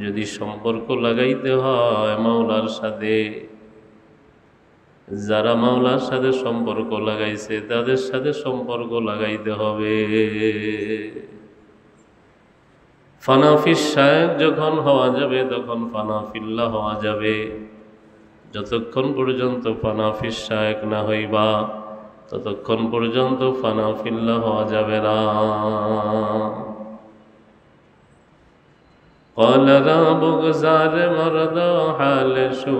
যদি সম্পর্ক লাগাইতে হয় মাওলার সাথে, যারা মাওলার সাথে সম্পর্ক লাগাইছে তাদের সাথে সম্পর্ক লাগাইতে হবে। ফানাফিস শায়েক যখন হওয়া যাবে তখন ফানাফিল্লাহ হওয়া যাবে। যতক্ষণ পর্যন্ত ফানাফিস শায়েক না হইবা ততক্ষণ পর্যন্ত ফানাফিল্লাহ হওয়া যাবে না। قال را بگذار مرد حال شو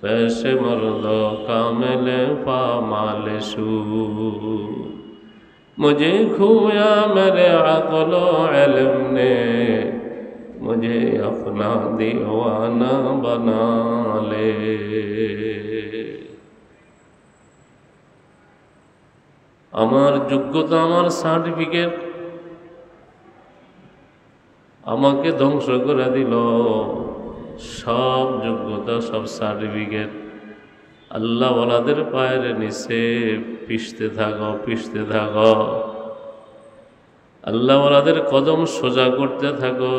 پیش مرد کامل فامال شو مجھے کھویا میرے عقل و علم نے مجھے اپنا دیوانہ بنا لے۔ আমার যোগ্যতা, আমার সার্টিফিকেট আমাকে ধ্বংস করে দিল। সব যোগ্যতা, সব সার্টিফিকেট আল্লাহ ওয়ালাদের পায়ের নিচে পিষতে থাকো, পিষতে থাকো। আল্লাহ ওয়ালাদের কদম সোজা করতে থাকো।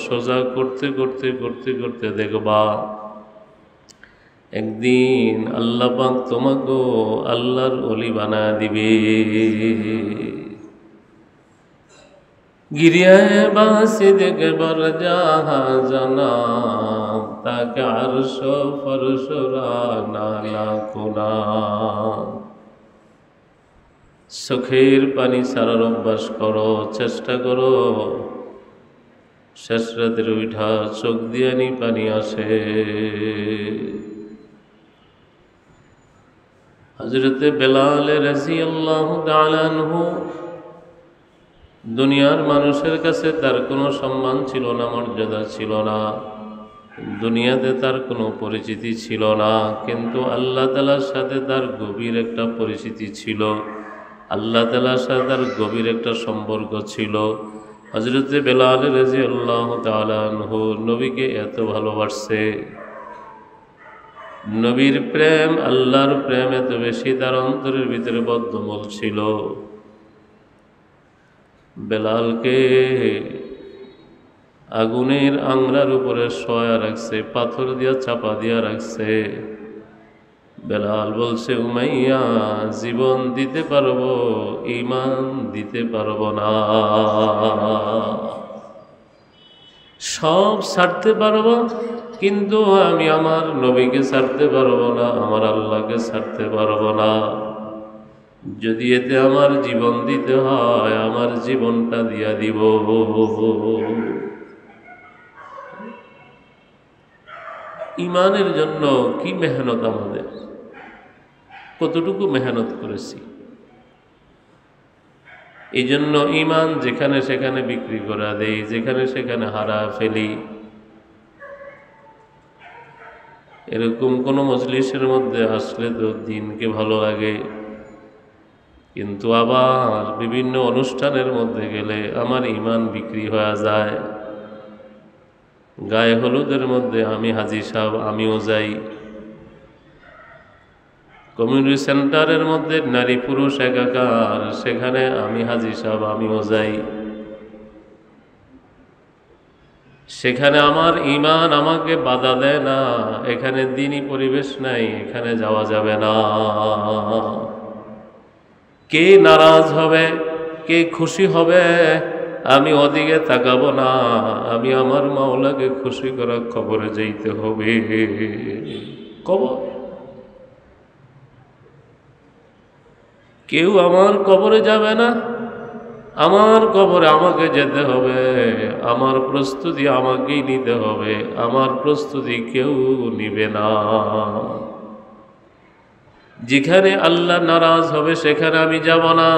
সোজা করতে করতে করতে করতে দেখবা একদিন আল্লাহ পাক তোমাকে আল্লাহর ওলি বানায় দিবে। গিরিয়ায় বাসিদ কে বর জাহা জানা তাকে আরশ ফরশরা নালা কুনা। চোখের পানি ছাড়ার অভ্যাস করো, চেষ্টা করো। শেষ রাতের উঠা চোখ দিয়ে নি পানি আসে। হযরতে বেলাল রাদিয়াল্লাহু তাআলা আনহু দুনিয়ার মানুষের কাছে তার কোনো সম্মান ছিল না, মর্যাদা ছিল না, দুনিয়াতে তার কোনো পরিচিতি ছিল না, কিন্তু আল্লাহ তাআলার সাথে তার গভীর একটা পরিচিতি ছিল, আল্লাহ তাআলার সাথে তার গভীর একটা সম্পর্ক ছিল। হযরতে বেলাল রাদিয়াল্লাহু তাআলা আনহু নবীকে এত ভালোবাসছে, নবীর প্রেম, আল্লাহর প্রেম এত বেশি তার অন্তরের ভিতরে বদ্ধমূল ছিল। বেলালকে আগুনের আংরার উপরে শোয়া রাখছে, পাথর দিয়া চাপা দিয়া রাখছে। বেলাল বলছে, উমাইয়া জীবন দিতে পারবো, ঈমান দিতে পারবো না। সব ছাড়তে পারবো কিন্তু আমি আমার নবীকে ছাড়তে পারবো না, আমার আল্লাহকে ছাড়তে পারবো না। যদি এতে আমার জীবন দিতে হয় আমার জীবনটা দিয়া দিব। ঈমানের জন্য কি মেহনত আমাদের, কতটুকু মেহনত করেছি। এই জন্য ঈমান যেখানে সেখানে বিক্রি করে দেই, যেখানে সেখানে হারা ফেলি। এরকম কোনো মজলিসের মধ্যে আসলে তো দিনকে ভালো লাগে, কিন্তু আবার বিভিন্ন অনুষ্ঠানের মধ্যে গেলে আমার ঈমান বিক্রি হয়ে যায়। গায়ে হলুদের মধ্যে আমি হাজী সাহেব, আমিও যাই। কমিউনিটি সেন্টারের মধ্যে নারী পুরুষ একাকার, সেখানে আমি হাজী সাহেব, আমিও যাই। সেখানে আমার ঈমান আমাকে বাধা দেয় না, এখানে দ্বীনি পরিবেশ নাই, এখানে যাওয়া যাবে না। কে নারাজ হবে, কে খুশি হবে আমি ওদিকে তাকাবো না, আমি আমার মাওলাকে খুশি করার খবরে যাইতে হবে। কবর, কেউ আমার কবরে যাবে না, আমার কবরে আমাকে যেতে হবে, আমার প্রস্তুতি আমাকেই নিতে হবে, আমার প্রস্তুতি কেউ নিবে না। যেখানে আল্লাহ নারাজ হবে সেখানে আমি যাব না।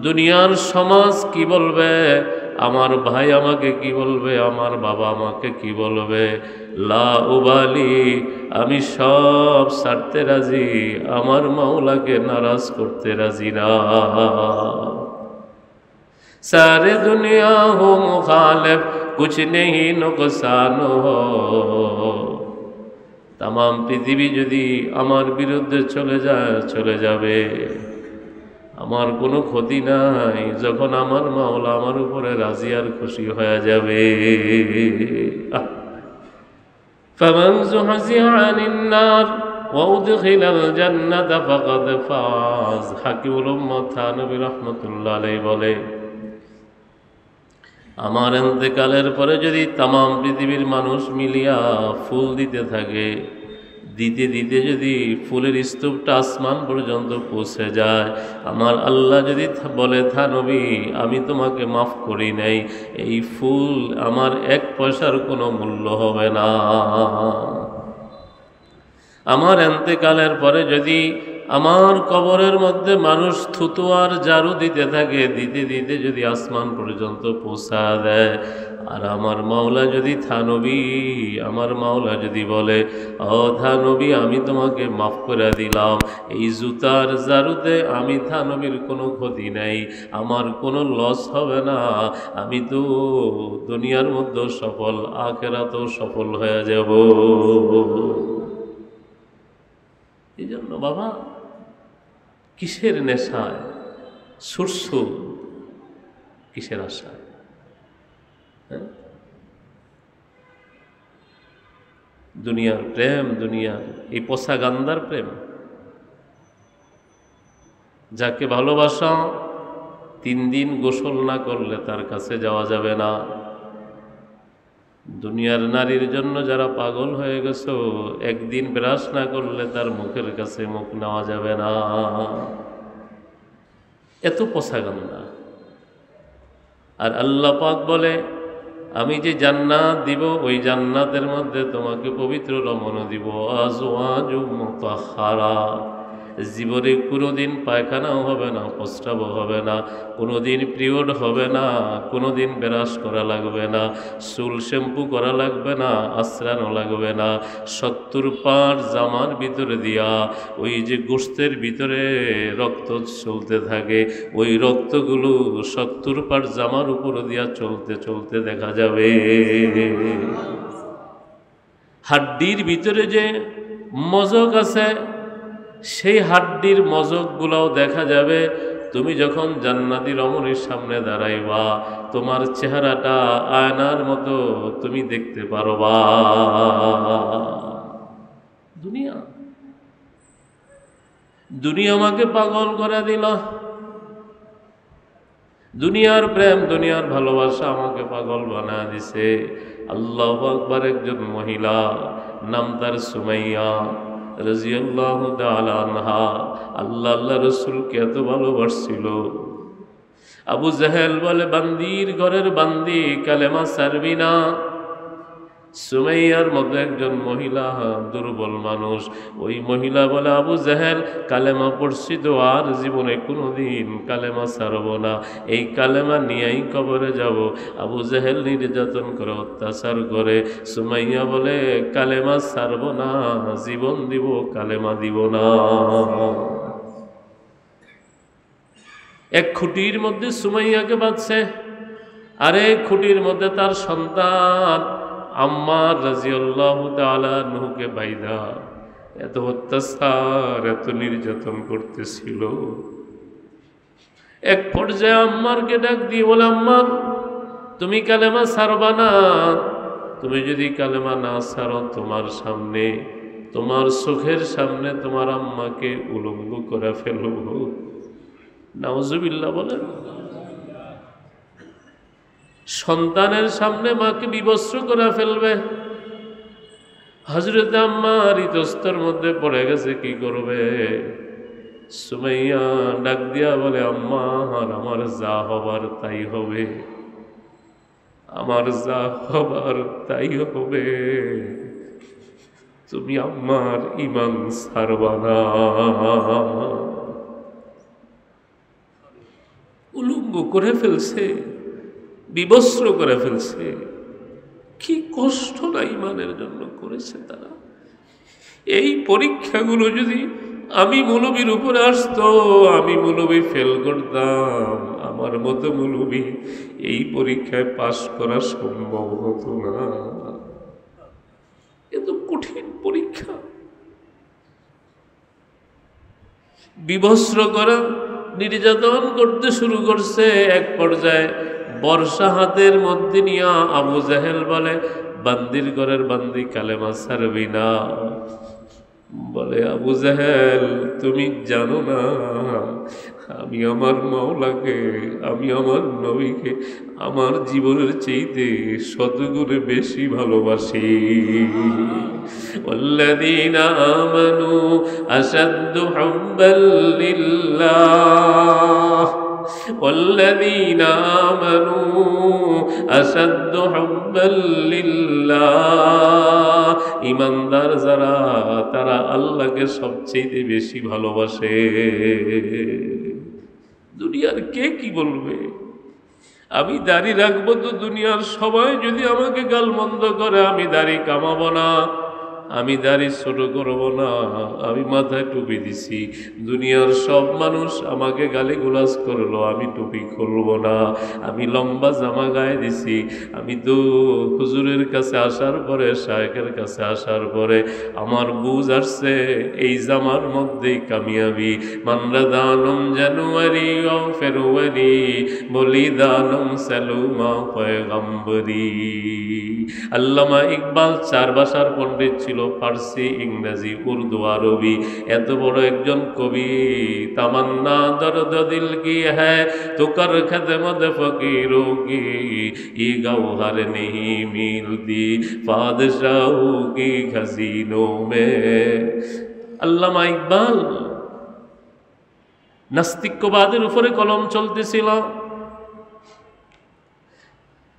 দুনিয়ার সমাজ কি বলবে, আমার ভাই আমাকে কি বলবে, আমার বাবা আমাকে কি বলবে, লা উবালি, আমি সব ছাড়তে রাজি, আমার মাওলাকে নারাজ করতে রাজি না। सारे दुनिया हो मुखालिफ कुछ नहीं नुकसान हो। तमाम पृथিবী যদি আমার বিরুদ্ধে চলে যায় চলে যাবে, আমার কোনো ক্ষতি নাই যখন আমার মাওলা আমার উপরে রাজি আর খুশি হয়ে যাবে। ফামান যুহযিহা আনিন নার ওয়া উদখিলাল জান্নাতা ফাকাদ ফাজ। হাকিমুল উম্মাহ থানবী রাহমাতুল্লাহ আলাইহি বলে, আমার ইন্তেকালের পরে যদি তাম পৃথিবীর মানুষ মিলিয়া ফুল দিতে থাকে, দিতে দিতে যদি ফুলের স্তূপটা আসমান পর্যন্ত পৌঁছে যায়, আমার আল্লাহ যদি বলে, থা নবী আমি তোমাকে মাফ করি নাই, এই ফুল আমার এক পয়সার কোনো মূল্য হবে না। আমার ইন্তেকালের পরে যদি আমার কবরের মধ্যে মানুষ থুতু আর ঝাড়ু দিতে থাকে, দিতে দিতে যদি আসমান পর্যন্ত পৌঁছা দেয়, আর আমার মাওলা যদি থানবী, আমার মাওলা যদি বলে, ও থানবী আমি তোমাকে মাফ করে দিলাম, এই জুতার ঝাড়ুতে আমি থানবীর কোনো ক্ষতি নাই, আমার কোনো লস হবে না, আমি তো দুনিয়ার মধ্যে সফল, আখিরাতেও সফল হয়ে যাব। এই জন্য বাবা, কিসের নেশায় সুরসুর, কিসের আশায়? দুনিয়ার প্রেম, দুনিয়ার এই পচা গান্দার প্রেম। যাকে ভালোবাসা 3 দিন গোসল না করলে তার কাছে যাওয়া যাবে না। দুনিয়ার নারীর জন্য যারা পাগল হয়ে গেছো, একদিন ব্রাশ না করলে তার মুখের কাছে মুখ নেওয়া যাবে না। এত পচা গান্দা। আর আল্লাহ পাক বলে, আমি যে জান্নাত দিব, ওই জান্নাতের মধ্যে তোমাকে পবিত্র রমণ দিব, আজওয়াজুম মুতাহহারা। জীবনে কোনোদিন পায়খানাও হবে না, প্রস্রাবও হবে না, কোনোদিন পিরিয়ড হবে না, কোনোদিন ব্রাশ করা লাগবে না, চুল শ্যাম্পু করা লাগবে না, আশ্রানো লাগবে না। 70 পাট জামার ভিতরে দিয়া ওই যে গোশতের ভিতরে রক্ত চলতে থাকে, ওই রক্তগুলো 70 পাট জামার উপর দিয়া চলতে চলতে দেখা যাবে। হাড্ডির ভিতরে যে মজক আছে, সেই হাড্ডির মজকগুলোও দেখা যাবে। তুমি যখন জান্নাতি রমণীর সামনে দাঁড়াইবা, তোমার চেহারাটা আয়নার মতো তুমি দেখতে পারবা। দুনিয়া দুনিয়া আমাকে পাগল করে দিল। দুনিয়ার প্রেম, দুনিয়ার ভালোবাসা আমাকে পাগল বানা দিছে। আল্লাহু আকবার। একজন মহিলা, নাম তার সুমাইয়া রাদিয়াল্লাহু তাআলা আনহা, আল্লাহ রাসূলকে এত ভালোবাসছিল। আবু জাহেল বলে, বান্দির ঘরের বান্দি, কালেমা ছাড়বি না। সুমাইয়ার মতো একজন মহিলা, দুর্বল মানুষ, ওই মহিলা বলে, আবু জাহেল কালেমা পড়ছি তো আর জীবনে কোনোদিন কালেমা ছাড়ব না, এই কালেমা নিয়েই কবরে যাব। আবু জাহেল নির্যাতন করে, অত্যাচার করে। সুমাইয়া বলে, কালেমা ছাড়ব না, জীবন দিব, কালেমা দিব না। এক খুঁটির মধ্যে সুমাইয়াকে বাঁধছে, আরে খুঁটির মধ্যে তার সন্তান আম্মার রাদিয়াল্লাহু তাআলা আনহুকে বাইদা এত অত্যাচার, এত নির্যাতন করতেছিল। এক পর্যায়ে আম্মারকে ডাক দিয়ে বলে, আম্মার তুমি কালেমা ছাড়বা না? তুমি যদি কালেমা না ছাড়ো, তোমার সামনে, তোমার চোখের সামনে তোমার আম্মাকে উলঙ্গ করে ফেলব। নাউজুবিল্লাহ বলেন। সন্তানের সামনে মাকে বিবস্ত্র করে ফেলবে। হযরত আম্মার ইতস্তর মধ্যে পড়ে গেছে, কি করবে? সুমাইয়া ডাক দিয়া বলে, আম্মা আমার যা হবার তাই হবে, আমার যা হবার তাই হবে, তুমি আম্মার ঈমান ছাড়বা না। উলঙ্গ করে ফেলছে, বিবস্ত্র করে ফেলছে। কি কষ্ট না ঈমানের জন্য করেছে তারা। এই পরীক্ষাগুলো যদি আমি মৌলবীর উপরে আসতো, আমি মৌলবী ফেল করতাম, আমার মতো মৌলবী এই পরীক্ষায় পাশ করা সম্ভব হতো না। এত কঠিন পরীক্ষা। বিবস্ত্র করা, নির্যাতন করতে শুরু করছে। এক পর্যায়ে বর্ষা হাতের মধ্যে নিয়া আবু জাহেল বলে, বান্দির ঘরের বান্দি কালেমা ছাড়বি না? বলে, আবু জাহেল তুমি জানো না আমি আমার মাওলাকে, আমি আমার নবীকে আমার জীবনের চাইতে শতগুণে বেশি ভালোবাসি। ওয়াল্লাযীনা আমানু আশাদ্দু হুব্বাল লিল্লাহ, ওয়াল্লাযীনা আমানু আশাদ্দু হুব্বাল লিল্লাহ। ঈমানদার যারা তারা আল্লাহকে সবচেয়ে বেশি ভালোবাসে। দুনিয়ার কে কি বলবে? আমি দাড়ি রাখবো তো দুনিয়ার সবাই যদি আমাকে গালমন্দ করে, আমি দাড়ি কামাবো না, আমি দাড়ি ছোট করব না, আমি মাথায় টুপি দিছি, দুনিয়ার সব মানুষ আমাকে গালিগুলাজ করলো, আমি টুপি খুলব না, আমি লম্বা জামা গায়ে দিছি, আমি তো হুজুরের কাছে আসার পরে, শায়েখের কাছে আসার পরে আমার বুঝ আসছে এই জামার মধ্যেই কামিয়াবি। মানরা দানম জানুয়ারি ও ফেব্রুয়ারি বলি দানম সালুমা পয়গম্বরি। আল্লামা ইকবাল 4 ভাষার পণ্ডিত ছিল, ফার্সি, ইংরেজি, উর্দু, আরবি। এত বড় একজন কবি। তামান্না দর্দ দিল কি হ্যায় তো কর খদমত ফকিরো কি, ये गौहर नहीं मिलती बादशाहों की खजीनों में। আল্লামা ইকবাল নাস্তিক্যবাদের উপরে কলম চলতেছিল।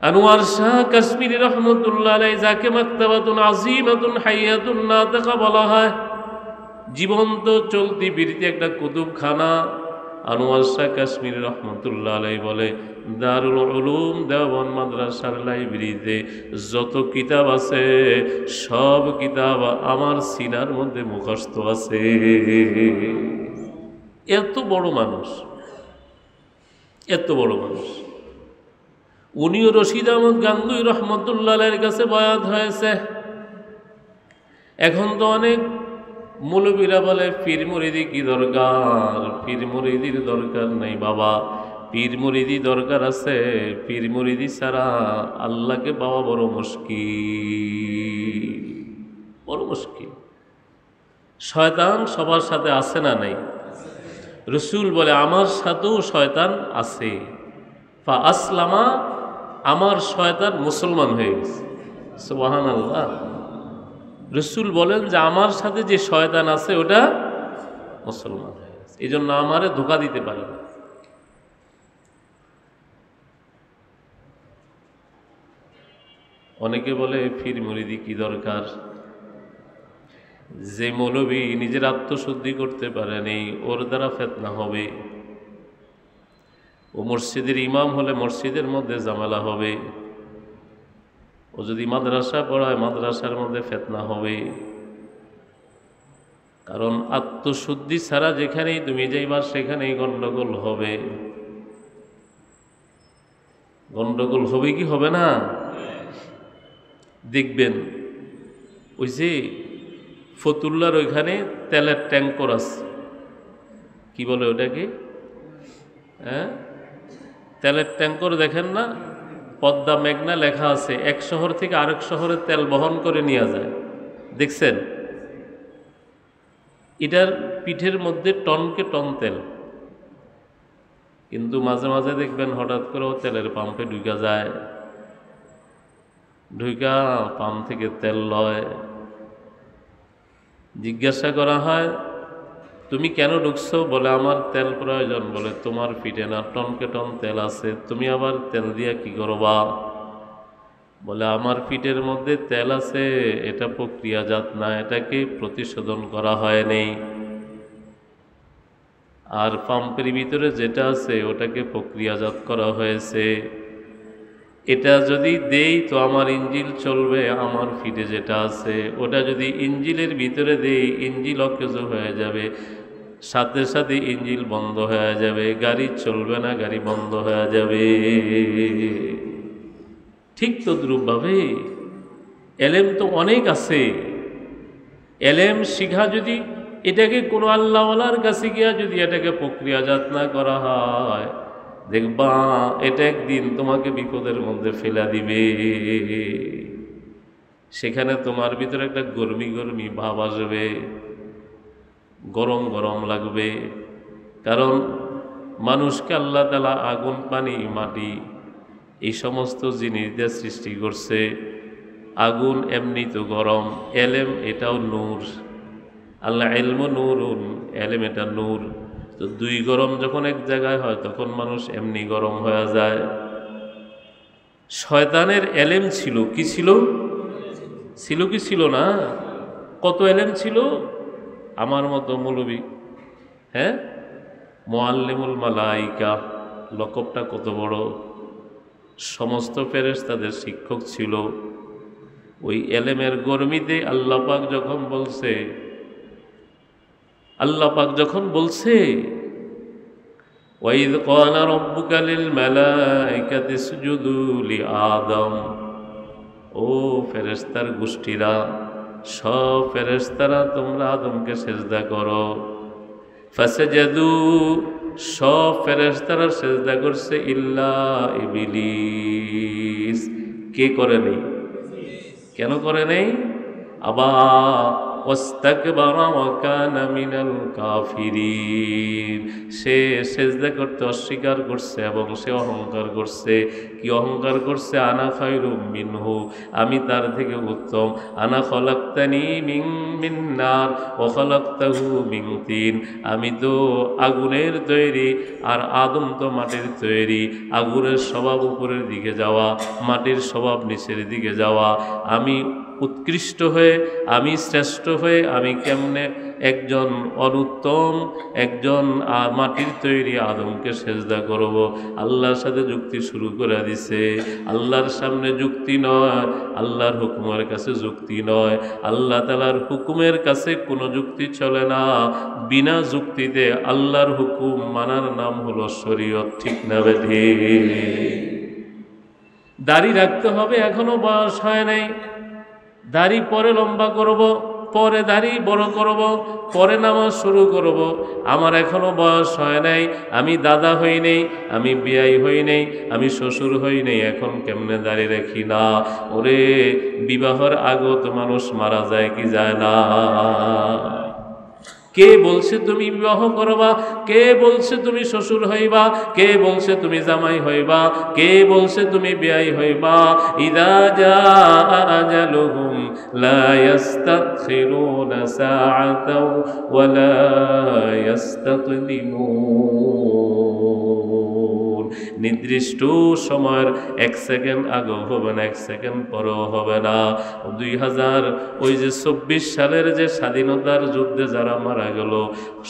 আনোয়ার শাহ কাশ্মীরি রহমতুল্লাহ আলাইহি, যাকে মাকতাবাতুন আযীমাতুন হাইয়াতুন নাতিকা বলা হয়, জীবন্ত চলতি বিরতি একটা কুতুবখানা। আনোয়ার শাহ কাশ্মীরি রহমতুল্লাহ আলাইহি বলে, দারুল উলুম দেওবন্দ মাদ্রাসার লাইব্রেরিতে যত কিতাব আছে সব কিতাব আমার সিনার মধ্যে মুখস্থ আছে। এত বড় মানুষ, এত বড় মানুষ। উনিও রশিদ আহমদ গাঙ্গুই রহমতুল্লাহ আলাইহির কাছে বয়াত হয়েছে। এখন তো অনেক মৌলবীরা বলে পীর মুরিদি কি দরকার, পীর মুরিদির দরকার নেই বাবা, পীর মুরিদি দরকার আছে। পীর মুরিদি ছাড়া আল্লাহকে পাওয়া বড় মুশকিল, বড় মুশকিল। শয়তান সবার সাথে আছে না নাই? রসুল বলে আমার সাথেও শয়তান আছে। ফা আসলামা, আমার শয়তান মুসলমান হয়ে গেছে। সুবহানাল্লাহ। রসুল বলেন যে আমার সাথে যে শয়তান আছে ওটা মুসলমান হয়ে গেছে, এই জন্য আমারে ধোঁকা দিতে পারে না। অনেকে বলে পীর মুরিদি কি দরকার? যে মৌলবী নিজের আত্মশুদ্ধি করতে পারেনি ওর দ্বারা ফিতনা হবে। ও মসজিদের ইমাম হলে মসজিদের মধ্যে ঝামেলা হবে। ও যদি মাদ্রাসা পড়ায় মাদ্রাসার মধ্যে ফিতনা হবে। কারণ আত্মশুদ্ধি ছাড়া যেখানেই তুমি যাইবা সেখানেই গন্ডগোল হবে। গন্ডগোল হবে কি হবে না? দেখবেন ওই যে ফতুল্লার ওইখানে তেলের ট্যাঙ্কর আছে, কি বলে ওটাকে? হ্যাঁ, তেলের ট্যাঙ্কর দেখেন না? পদ্মা মেঘনা লেখা আছে, এক শহর থেকে আরেক শহরে তেল বহন করে নিয়ে যায়। দেখছেন? এটার পিঠের মধ্যে টনকে টন তেল, কিন্তু মাঝে মাঝে দেখবেন হঠাৎ করেও তেলের পাম্পে ঢুকা যায়, ঢুকা পাম্প থেকে তেল লয়। জিজ্ঞাসা করা হয় তুমি কেন ঢুকছো? বলে আমার তেল প্রয়োজন। বলে তোমার পিঠে না টনকে টন তেল আছে, তুমি আবার তেল দিয়া কি করবা? বলে আমার পিঠের মধ্যে তেল আছে, এটা প্রক্রিয়াজাত না, এটাকে প্রতিশোধন করা হয়নি। আর পাম্পের ভিতরে যেটা আছে ওটাকে প্রক্রিয়াজাত করা হয়েছে। এটা যদি দেই তো আমার ইঞ্জিল চলবে, আমার ফিটে যেটা আছে ওটা যদি ইঞ্জিলের ভিতরে দেই ইঞ্জিল অকেজ হয়ে যাবে, সাথে সাথে ইঞ্জিল বন্ধ হয়ে যাবে, গাড়ি চলবে না, গাড়ি বন্ধ হয়ে যাবে। ঠিক তদ্রূপভাবে এলেম তো অনেক আছে। এলেম শিখা যদি এটাকে কোনো আল্লাহওয়ালার কাছে গিয়া যদি এটাকে প্রক্রিয়াজাত না করা হয়, দেখবা এটা একদিন তোমাকে বিপদের মধ্যে ফেলা দিবে। সেখানে তোমার ভিতরে একটা গরমি গরমি ভাব আসবে, গরম গরম লাগবে। কারণ মানুষকে আল্লাহ তাআলা আগুন, পানি, মাটি এই সমস্ত জিনিস দিয়ে সৃষ্টি করছে। আগুন এমনি তো গরম, এলেম এটাও নূর। আল্লাহ এলম নূরুন, এলেম এটা নূর। তো দুই গরম যখন এক জায়গায় হয় তখন মানুষ এমনি গরম হয়ে যায়। শয়তানের এলেম ছিল কি? ছিল কি ছিল না? কত এলেম ছিল! আমার মতো মৌলবী, হ্যাঁ, মুআল্লিমুল মালাইকা, লকবটা কত বড়! সমস্ত ফেরেশতাদের শিক্ষক ছিল। ওই এলেমের গরমিতে আল্লাহ পাক যখন বলছে ওয়াইদ ক্বালা রাব্বুকা লিল মালাইকাতি ইসজুদু লিআদম, ও ফেরেশতার গোষ্ঠীরা, সব ফেরেশতারা তোমরা আদমকে সিজদা করো। ফাসাজাদু, সব ফেরেশতারা সিজদা করছে, ইল্লা ইবলিস। কে করে নেই? কেন করে নেই? আবা ওয়াস্তাকবারা ওয়া কানা মিনাল কাফিরিন, সে সিজদা করতে অস্বীকার করছে এবং সে অহংকার করছে। কি অহংকার করছে? আনা খায়রুম মিনহু, আমি তার থেকে উত্তম। আনা খলাকতানি মিন নার ওয়া খলাকতাহু মিন তিন, আমি তো আগুনের তৈরি আর আদম তো মাটির তৈরি। আগুনের স্বভাব উপরের দিকে যাওয়া, মাটির স্বভাব নিচের দিকে যাওয়া। আমি উৎকৃষ্ট হয়ে, আমি শ্রেষ্ঠ হয়ে আমি কেমনে একজন অনুত্তম, একজন মাটির তৈরি আদমকে সেজদা করব? আল্লাহর সাথে যুক্তি শুরু করে দিছে। আল্লাহর সামনে যুক্তি নয়, আল্লাহর হুকুমের কাছে যুক্তি নয়। আল্লাহ তাআলার হুকুমের কাছে কোনো যুক্তি চলে না। বিনা যুক্তিতে আল্লাহর হুকুম মানার নাম হলো শরীয়ত। ঠিক না বেঠি? দাড়ি রাখতে হবে, এখনো বয়স হয় নাই। দাড়ি পরে লম্বা করব, পরে দাড়ি বড় করব, পরে নামাজ শুরু করব। আমার এখনো বয়স হয় নাই, আমি দাদা হই নাই, আমি বিয়াই হই নাই, আমি শ্বশুর হই নাই, এখন কেমনে দাড়ি রাখি না? ওরে, বিবাহের আগত মানুষ মারা যায় কি যায় না? কে বলছে তুমি বিবাহ করবা? কে বলছে তুমি শ্বশুর হইবা? কে বলছে তুমি জামাই হইবা? কে বলছে তুমি বিয়াই হইবা? ইদা জাআ আজালুহুম লা ইস্তাখিরুনা সাআতাও ওয়া লা ইস্তাকদিমুন, নির্দিষ্ট সময়ের এক সেকেন্ড আগেও হবে না, এক সেকেন্ড পরেও হবে না। 2024 সালের যে স্বাধীনতার যুদ্ধে যারা মারা গেল,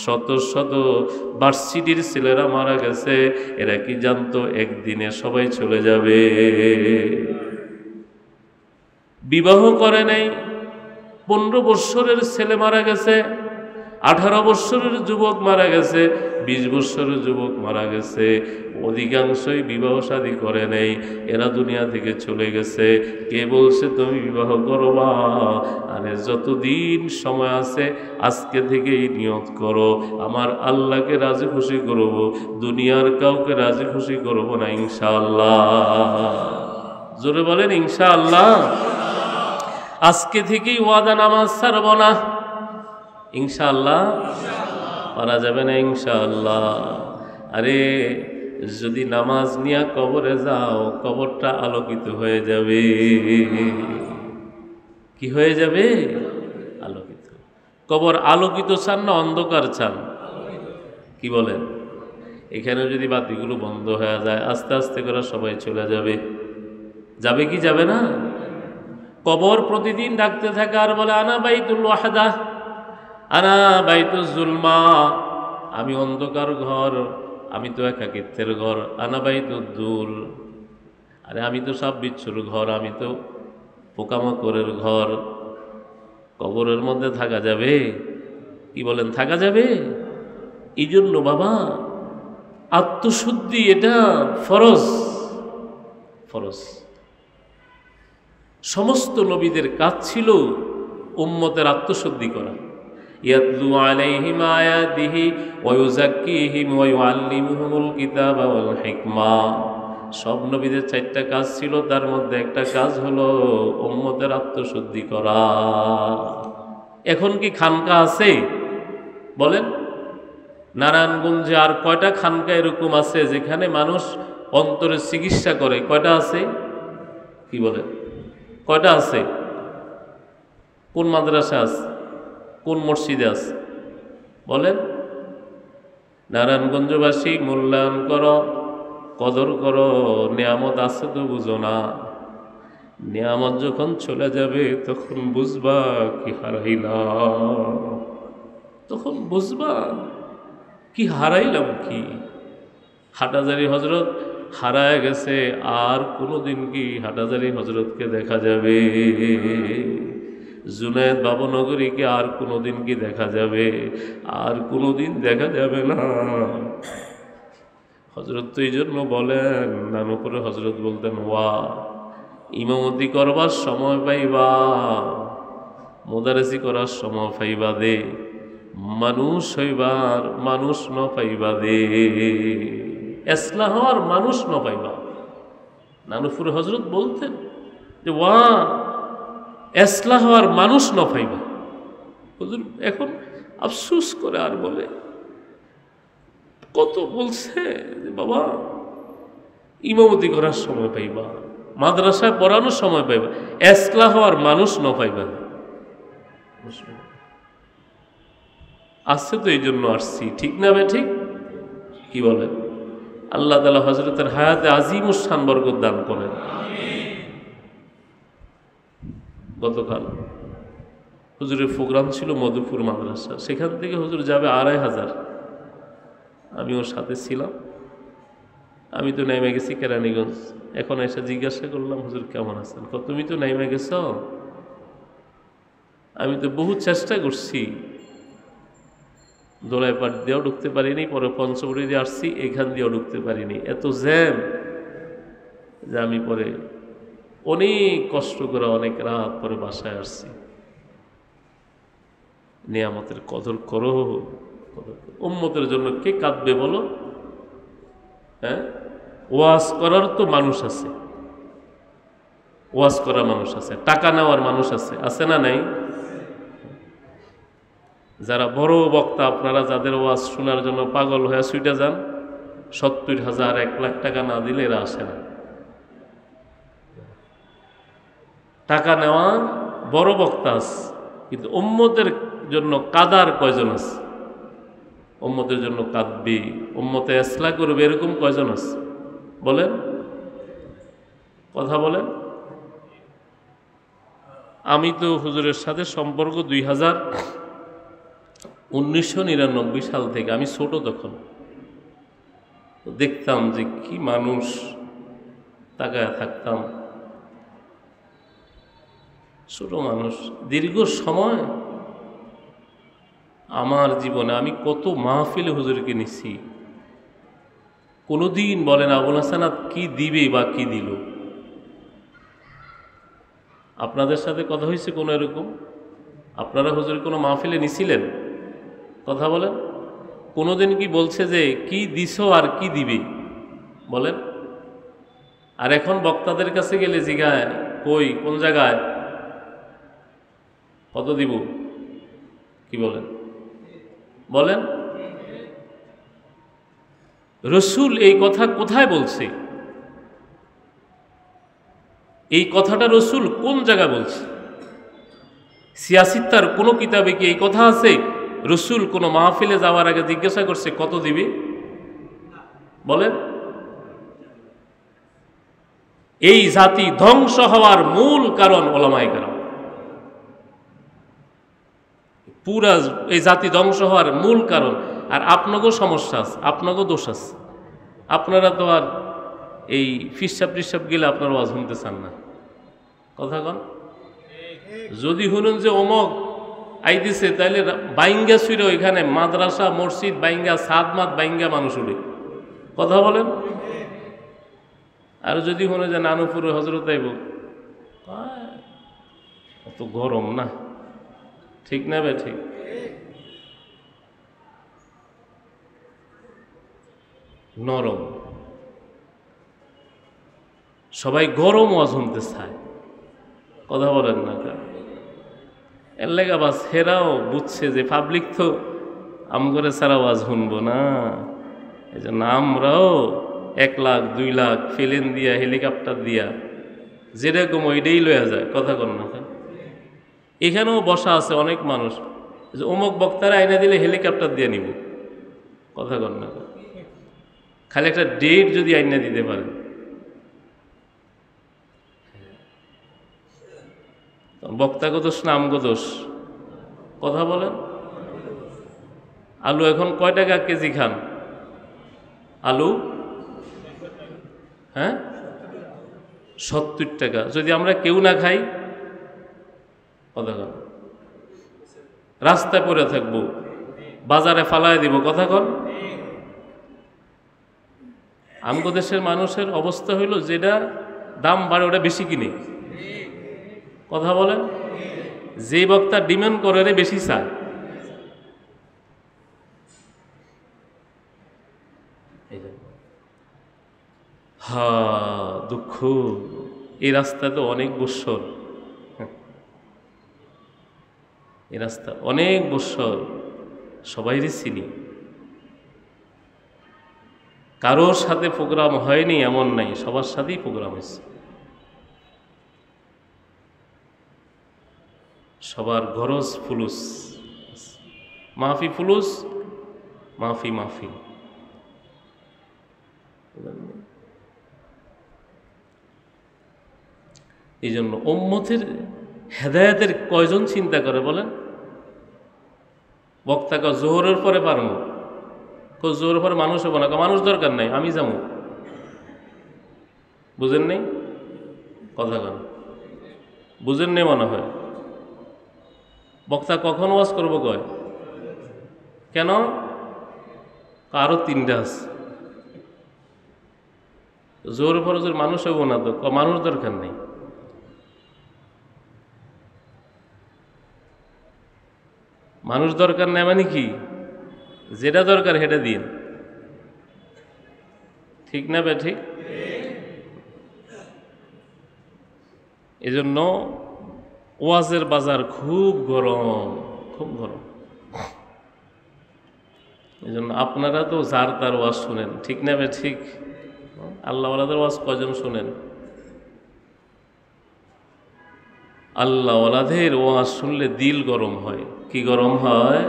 শত শত ভার্সিটির ছেলেরা মারা গেছে, এরা কি জানতো একদিনে সবাই চলে যাবে? বিবাহ করে নাই, 15 বৎসরের ছেলে মারা গেছে, 18 বৎসরের যুবক মারা গেছে, 20 বৎসরের যুবক মারা গেছে। অধিকাংশই বিবাহ শাদী করে নেই, এরা দুনিয়া থেকে চলে গেছে। কে বলছে তুমি বিবাহ করবা? আরে যতদিন সময় আছে আজকে থেকেই নিয়ত করো, আমার আল্লাহকে রাজি খুশি করব, দুনিয়ার কাউকে রাজি খুশি করব না, ইনশাআল্লাহ। জোরে বলেন ইনশাআল্লাহ। আজকে থেকেই ওয়াদা, নামাজ ছাড়ব না, ইনশাআল্লাহ। পারা যাবে না ইনশাআল্লাহ। আরে যদি নামাজ নিয়ে কবরে যাও, কবরটা আলোকিত হয়ে যাবে। কি হয়ে যাবে? আলোকিত। কবর আলোকিত চান না অন্ধকার চান? কি বলেন? এখানে যদি বাতিগুলো বন্ধ হয়ে যায়, আস্তে আস্তে করে সবাই চলে যাবে। যাবে কি যাবে না? কবর প্রতিদিন ডাকতে থাকে আর বলে, আনা বাইতুল ওয়াহদা, আনা বাইতুল জুলমা, আমি অন্ধকার ঘর, আমি তো একাকিত্বের ঘর। আনা বাইতুল দুর, আরে আমি তো সব বিচ্ছুর ঘর, আমি তো পোকামাকড়ের ঘর। কবরের মধ্যে থাকা যাবে? কি বলেন, থাকা যাবে? এই জন্য বাবা, আত্মশুদ্ধি এটা ফরজ, ফরজ। সমস্ত নবীদের কাজ ছিল উম্মতের আত্মশুদ্ধি করা। ইয়াতলু আলাইহিম আয়াতিহি ওয়া ইউযাক্কিহিম ওয়া ইউআল্লিমুহুমুল কিতাবা ওয়াল হিকমা। সব নবীদের 4টা কাজ ছিল, তার মধ্যে একটা কাজ হলো উম্মতের আত্মশুদ্ধি করা। এখন কি খানকা আছে বলেন? নারায়ণগঞ্জে আর কয়টা খানকা এরকম আছে যেখানে মানুষ অন্তরের চিকিৎসা করে? কয়টা আছে? কি বলেন, কয়টা আছে? কোন মাদ্রাসা আছে? কোন মসজিদে আছে বলেন? নারায়ণগঞ্জবাসী মূল্যায়ন করো, কদর করো। নিয়ামত আছে তো বুঝো না, নিয়ামত যখন চলে যাবে তখন বুঝবা কি হারাইলাম, তখন বুঝবা কি হারাইলাম। কি হাটাজারি হজরত হারায় গেছে, আর কোনোদিন কি হাটাজারি হজরতকে দেখা যাবে? জুনায়েদ বাবনগরীকে আর কোনোদিন কি দেখা যাবে? আর কোনোদিন দেখা যাবে না। হজরত তো এই জন্য বলেন, নানুপুরে হজরত বলতেন, ওয়া ইমামতি করবার সময় পাইবা, মোদারেসি করার সময় পাইবা দে, মানুষ হইবার মানুষ ন পাইবা দে, এসলাহ হওয়ার মানুষ ন পাইবা। নানুপুরে হজরত বলতেন যে ওয়া এসলাহ হওয়ার মানুষ ন পাইবা। হুজুর এখন আফসুস করে আর বলে, কত বলছে যে বাবা ইমামতি করার সময় পাইবা, মাদ্রাসায় পড়ানোর সময় পাইবা, এসলাহ হওয়ার মানুষ ন পাইবা। আসছে তো এই জন্য আসছি, ঠিক না বে ঠিক? কি বলেন? আল্লাহ তাআলা হযরতের হায়াতে আজিমুস শান বরকত দান করেন। গতকাল হুজুরের প্রোগ্রাম ছিল মধুপুর মাদ্রাসা, সেখান থেকে হুজুর যাবে 2500। আমি ওর সাথে ছিলাম। আমি তো নেমে গেছি কেরানীগঞ্জ। এখন এসে জিজ্ঞাসা করলাম, হুজুর কেমন আছেন? তুমি তো নেমে গেছ। আমি তো বহু চেষ্টা করছি, দোলায় পাট দিয়েও ঢুকতে পারিনি, পরে পঞ্চবড়ি দিয়ে আসছি, এখান দিয়েও ঢুকতে পারিনি, এত জ্যাম যে আমি পরে অনেক কষ্ট করে অনেক রাত পরে বাসায় আসছি। নিয়ামতের কদর করো। উম্মতের জন্য কে কাঁদবে বলো? হ্যাঁ, ওয়াজ করার তো মানুষ আছে, ওয়াজ করা মানুষ আছে, টাকা নেওয়ার মানুষ আছে, আছে না নাই? যারা বড় বক্তা, আপনারা যাদের ওয়াজ শোনার জন্য পাগল হয়ে ছুটে যান, 70,000 1 লাখ টাকা না দিলে এরা আসে না। টাকা নেওয়া বড় বক্তা আছে, কিন্তু উম্মতের জন্য কাদার কয়জন আছে? উম্মতের জন্য কাঁদবে, উম্মতে ইসলাহ করবে, এরকম কয়জন আছে বলেন? কথা বলেন। আমি তো হুজুরের সাথে সম্পর্ক 1999 সাল থেকে। আমি ছোট তখন, দেখতাম যে কি মানুষ, তাকায় থাকতাম। ছোট মানুষ, দীর্ঘ সময় আমার জীবনে আমি কত মাহফিলে হুজুরকে নিছি। কোনোদিন বলেন আবুল হাসানাত কি দিবে বা কি দিল? আপনাদের সাথে কথা হয়েছে কোনো এরকম? আপনারা হুজুর কোনো মাহফিলে নিছিলেন? কথা বলেন। কোনোদিন কি বলছে যে কি দিছো আর কি দিবে বলেন? আর এখন বক্তাদের কাছে গেলে জিগায়, কই কোন জায়গায় কত দিব? কি বলেন? বলেন। রসুল এই কথা কোথায় বলছে? এই কথাটা রসুল কোন জায়গায় বলছে? সিয়াসিত্তার কোনো কিতাবে কি এই কথা আছে? রসুল কোনো মাহফিলে যাওয়ার আগে জিজ্ঞাসা করছে কত দিবে? বলেন। এই জাতি ধ্বংস হওয়ার মূল কারণ ওলামায়ে কেরাম। পুরা এই জাতি ধ্বংস হওয়ার মূল কারণ। আর আপনাকেও সমস্যা আছে, আপনাকেও দোষ আছে। আপনারা তো আর এই ফিসাব টিসাব গেলে আপনার ওয়াজ শুনতে চান না। কথা কন। যদি শুনুন যে অমক আইদিছে, তাইলে বাইঙ্গা ছুঁড়ে ওইখানে মাদ্রাসা মসজিদ বাইঙ্গা, সাদমাত বাইঙ্গা মানুষ উঠে। কথা বলেন। আর যদি শুনে যে নানুপুরে হজরত আইব, অত গরম না, ঠিক না বে ঠিক? নরম, সবাই গরম ওয়াজ শুনতে চায়, কথা বলেন না কেন? এর লেগা বাস হেরাও বুঝছে যে পাবলিক তো আমগরে ছাড়া ওয়াজ শুনবো না, এই জন্য আমরাও 1 লাখ 2 লাখ ফেলেন দিয়া হেলিকপ্টার দিয়া যেরকম ওইটাই লয়া যায়, কথা কন না কেন? এখানেও বসা আছে অনেক মানুষ, যে অমুক বক্তারা আইনা দিলে হেলিকপ্টার দিয়ে নিব, কথা কন না কেন? খালি একটা ডেট যদি আইনা দিতে পারে, বক্তাগো দোষ না আমগো দোষ, কথা বলেন? আলু এখন কয় টাকা কেজি খান? আলু 70 টাকা। যদি আমরা কেউ না খাই, কথা কন, রাস্তায় পড়ে থাকবো, বাজারে ফালায় দিব, কথা কন? আমগো দেশের মানুষের অবস্থা হইল যেটা দাম বাড়ে ওটা বেশি কিনে, কথা বলেন? যে বক্তা ডিমান্ড করে রে বেশি চায়। দুঃখ, এই রাস্তায় তো অনেক বৎসর, এই রাস্তা অনেক বৎসর সবাইরই চিনি, কারোর সাথে প্রোগ্রাম হয়নি এমন নাই, সবার সাথেই প্রোগ্রাম হয়েছে, সবার গরজ ফুলুস, মাহফি ফুলুস, মাহফি মাহফি। এই জন্য উম্মতের হেদায়েতের কয়জন চিন্তা করে বলেন? বক্তাকে জোহরের পরে পারবো, জোহরের পরে মানুষ হবো না, মানুষ দরকার নাই, আমি যাবো, বুঝেন নেই? কথা কেন বুঝেন নেই মনে হয়? বক্তা কখন ওয়াজ করবো কয়, কেন? আরো 3টা আছে, জোহরের পরে জোর মানুষ হবো না, তো মানুষ দরকার নেই। মানুষ দরকার নেই মানে কি? যেটা দরকার সেটা দিন, ঠিক না বে ঠিক? এজন্য ওয়াজের বাজার খুব গরম, খুব গরম। এজন্য আপনারা তো যার তার ওয়াজ শুনেন, ঠিক না বে ঠিক? আল্লাহওয়ালাদের ওয়াজ কয়জন শুনেন? আল্লাহওয়ালাদের ওয়াজ শুনলে দিল গরম হয়। কি গরম হয়?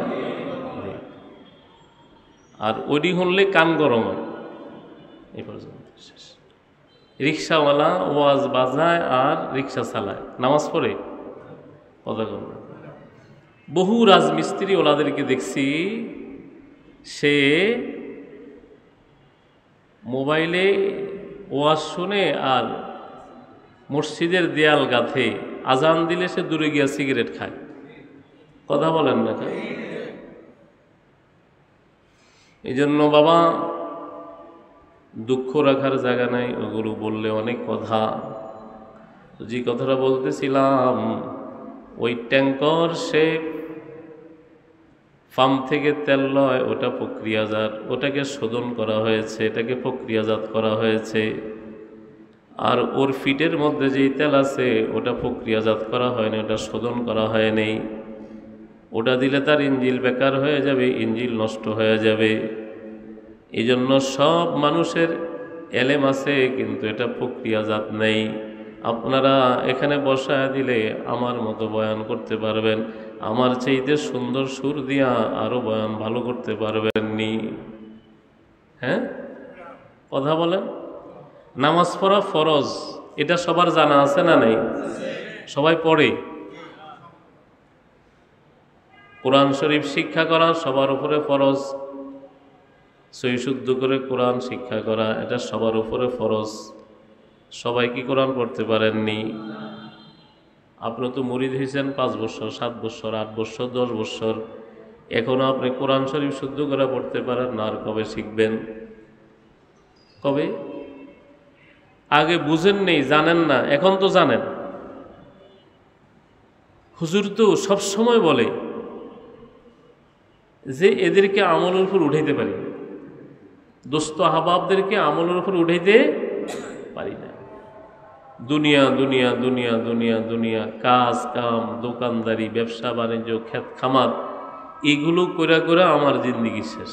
আর ওডি শুনলে কান গরম হয়। এই পর্যন্ত শেষ। রিক্সাওয়ালা ওয়াজ বাজায় আর রিক্সা চালায়, নামাজ পড়ে, কথা কম না। বহু রাজমিস্ত্রি ওলাদেরকে দেখছি, সে মোবাইলে ওয়াজ শুনে আর মসজিদের দেয়াল গাঁথে, আজান দিলে সে দূরে গিয়া সিগারেট খায়, কথা বলেন না কেন? এই জন্য বাবা দুঃখ রাখার জায়গা নাই, ওগুলো বললে অনেক কথা। যে কথাটা বলতেছিলাম, ওই ট্যাঙ্কর সে ফার্ম থেকে তেল লয়, ওটা প্রক্রিয়াজাত, ওটাকে শোধন করা হয়েছে, এটাকে প্রক্রিয়াজাত করা হয়েছে। আর ওর ফিটের মধ্যে যেই তেল আছে ওটা প্রক্রিয়াজাত করা হয়নি, ওটা শোধন করা হয়নি। ওটা দিলে তার ইঞ্জিল বেকার হয়ে যাবে, ইঞ্জিল নষ্ট হয়ে যাবে। এই জন্য সব মানুষের এলেম আছে, কিন্তু এটা প্রক্রিয়াজাত নেই। আপনারা এখানে বসায় দিলে আমার মতো বয়ান করতে পারবেন, আমার চাইতে সুন্দর সুর দিয়া আরো বয়ান ভালো করতে পারবেননি। হ্যাঁ, কথা বলেন। নামাজ পড়া ফরজ, এটা সবার জানা আছে না নাই? সবাই পড়ে। কোরআন শরীফ শিক্ষা করা সবার উপরে ফরজ, সহি শুদ্ধ করে কোরআন শিক্ষা করা এটা সবার উপরে ফরজ। সবাই কি কোরআন পড়তে পারেননি? আপনি তো মুরিদ হয়েছেন 5 বছর, 7 বছর, 8 বছর, 10 বছর, এখনো আপনি কোরআন শরীফ শুদ্ধ করে পড়তে পারেন না। আর কবে শিখবেন? কবে? আগে বুঝেন নেই, জানেন না, এখন তো জানেন। হুজুর তো সবসময় বলে যে এদেরকে আমলের উপর উঠাইতে পারি, দোস্ত আহবাবদেরকে আমলের উপর উঠাইতে পারি না। দুনিয়া দুনিয়া দুনিয়া দুনিয়া দুনিয়া, কাজ কাম, দোকানদারি, ব্যবসা বাণিজ্য, ক্ষেত খামার, এগুলো করে করে আমার জিন্দিগি শেষ।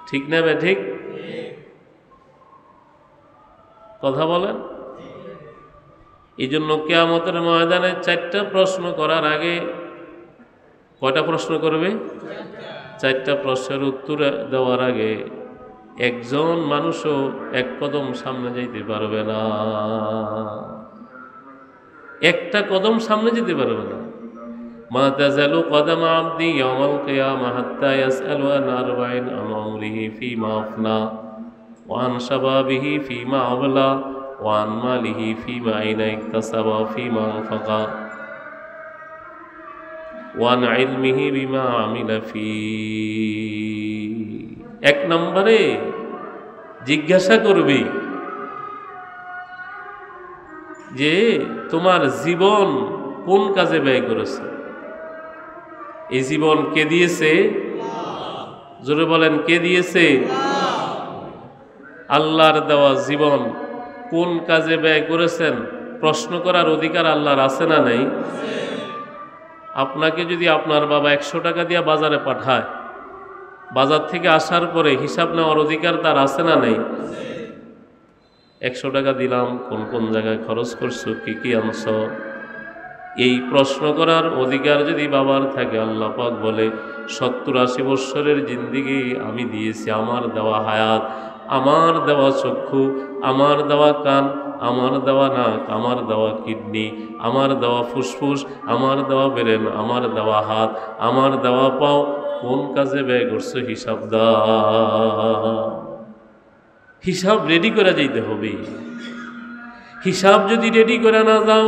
ঠিক না বে ঠিক? কথা বলেন। এই জন্য কিয়ামতের ময়দানে 4টা প্রশ্ন করার আগে কয়টা প্রশ্ন করবে? 4টা প্রশ্নের উত্তর দেওয়ার আগে একজন মানুষও এক কদম সামনে যাইতে পারবে না, একটা কদম সামনে যেতে পারবে না। মা তাজালু কদম আবদি ইয়াউমাল কিয়ামাহ হাত্তা ইয়াসআলু আন আরবাইন আন উমরিহি ফীমা আফনা ওয়া আন শাবাবিহি ফীমা আবলা ওয়া আন মালিহি ফীমা আইনা ইকতাসাবা ফীমা আনফাকা ওয়া আন ইলমিহি বিমা আমিলা ফী। এক নম্বরে জিজ্ঞাসা করবে যে তোমার জীবন কোন কাজে ব্যয় করেছে? এই জীবন কে দিয়েছে? জোরে বলেন, কে দিয়েছে? আল্লাহর দেওয়া জীবন কোন কাজে ব্যয় করেছেন প্রশ্ন করার অধিকার আল্লাহর আছে না নাই? আপনাকে যদি আপনার বাবা 100 টাকা দিয়ে বাজারে পাঠায়, বাজার থেকে আসার পরে হিসাব নেওয়ার অধিকার তার আছে না নাই? 100 টাকা দিলাম, কোন কোন জায়গায় খরচ করছো, কি কি আনছ, এই প্রশ্ন করার অধিকার যদি বাবার থাকে, আল্লাহ পাক বলে 70-80 বৎসরের জিন্দিগি আমি দিয়েছি, আমার দেওয়া হায়াত, আমার দেওয়া চক্ষু, আমার দেওয়া কান, আমার দেওয়া নাক, আমার দেওয়া কিডনি, আমার দেওয়া ফুসফুস, আমার দেওয়া ব্রেন, আমার দেওয়া হাত, আমার দেওয়া পাও, কোন কাজে ব্যয় করছো হিসাব দাও। হিসাব রেডি করে যাইতে হবে। হিসাব যদি রেডি করে না যাও,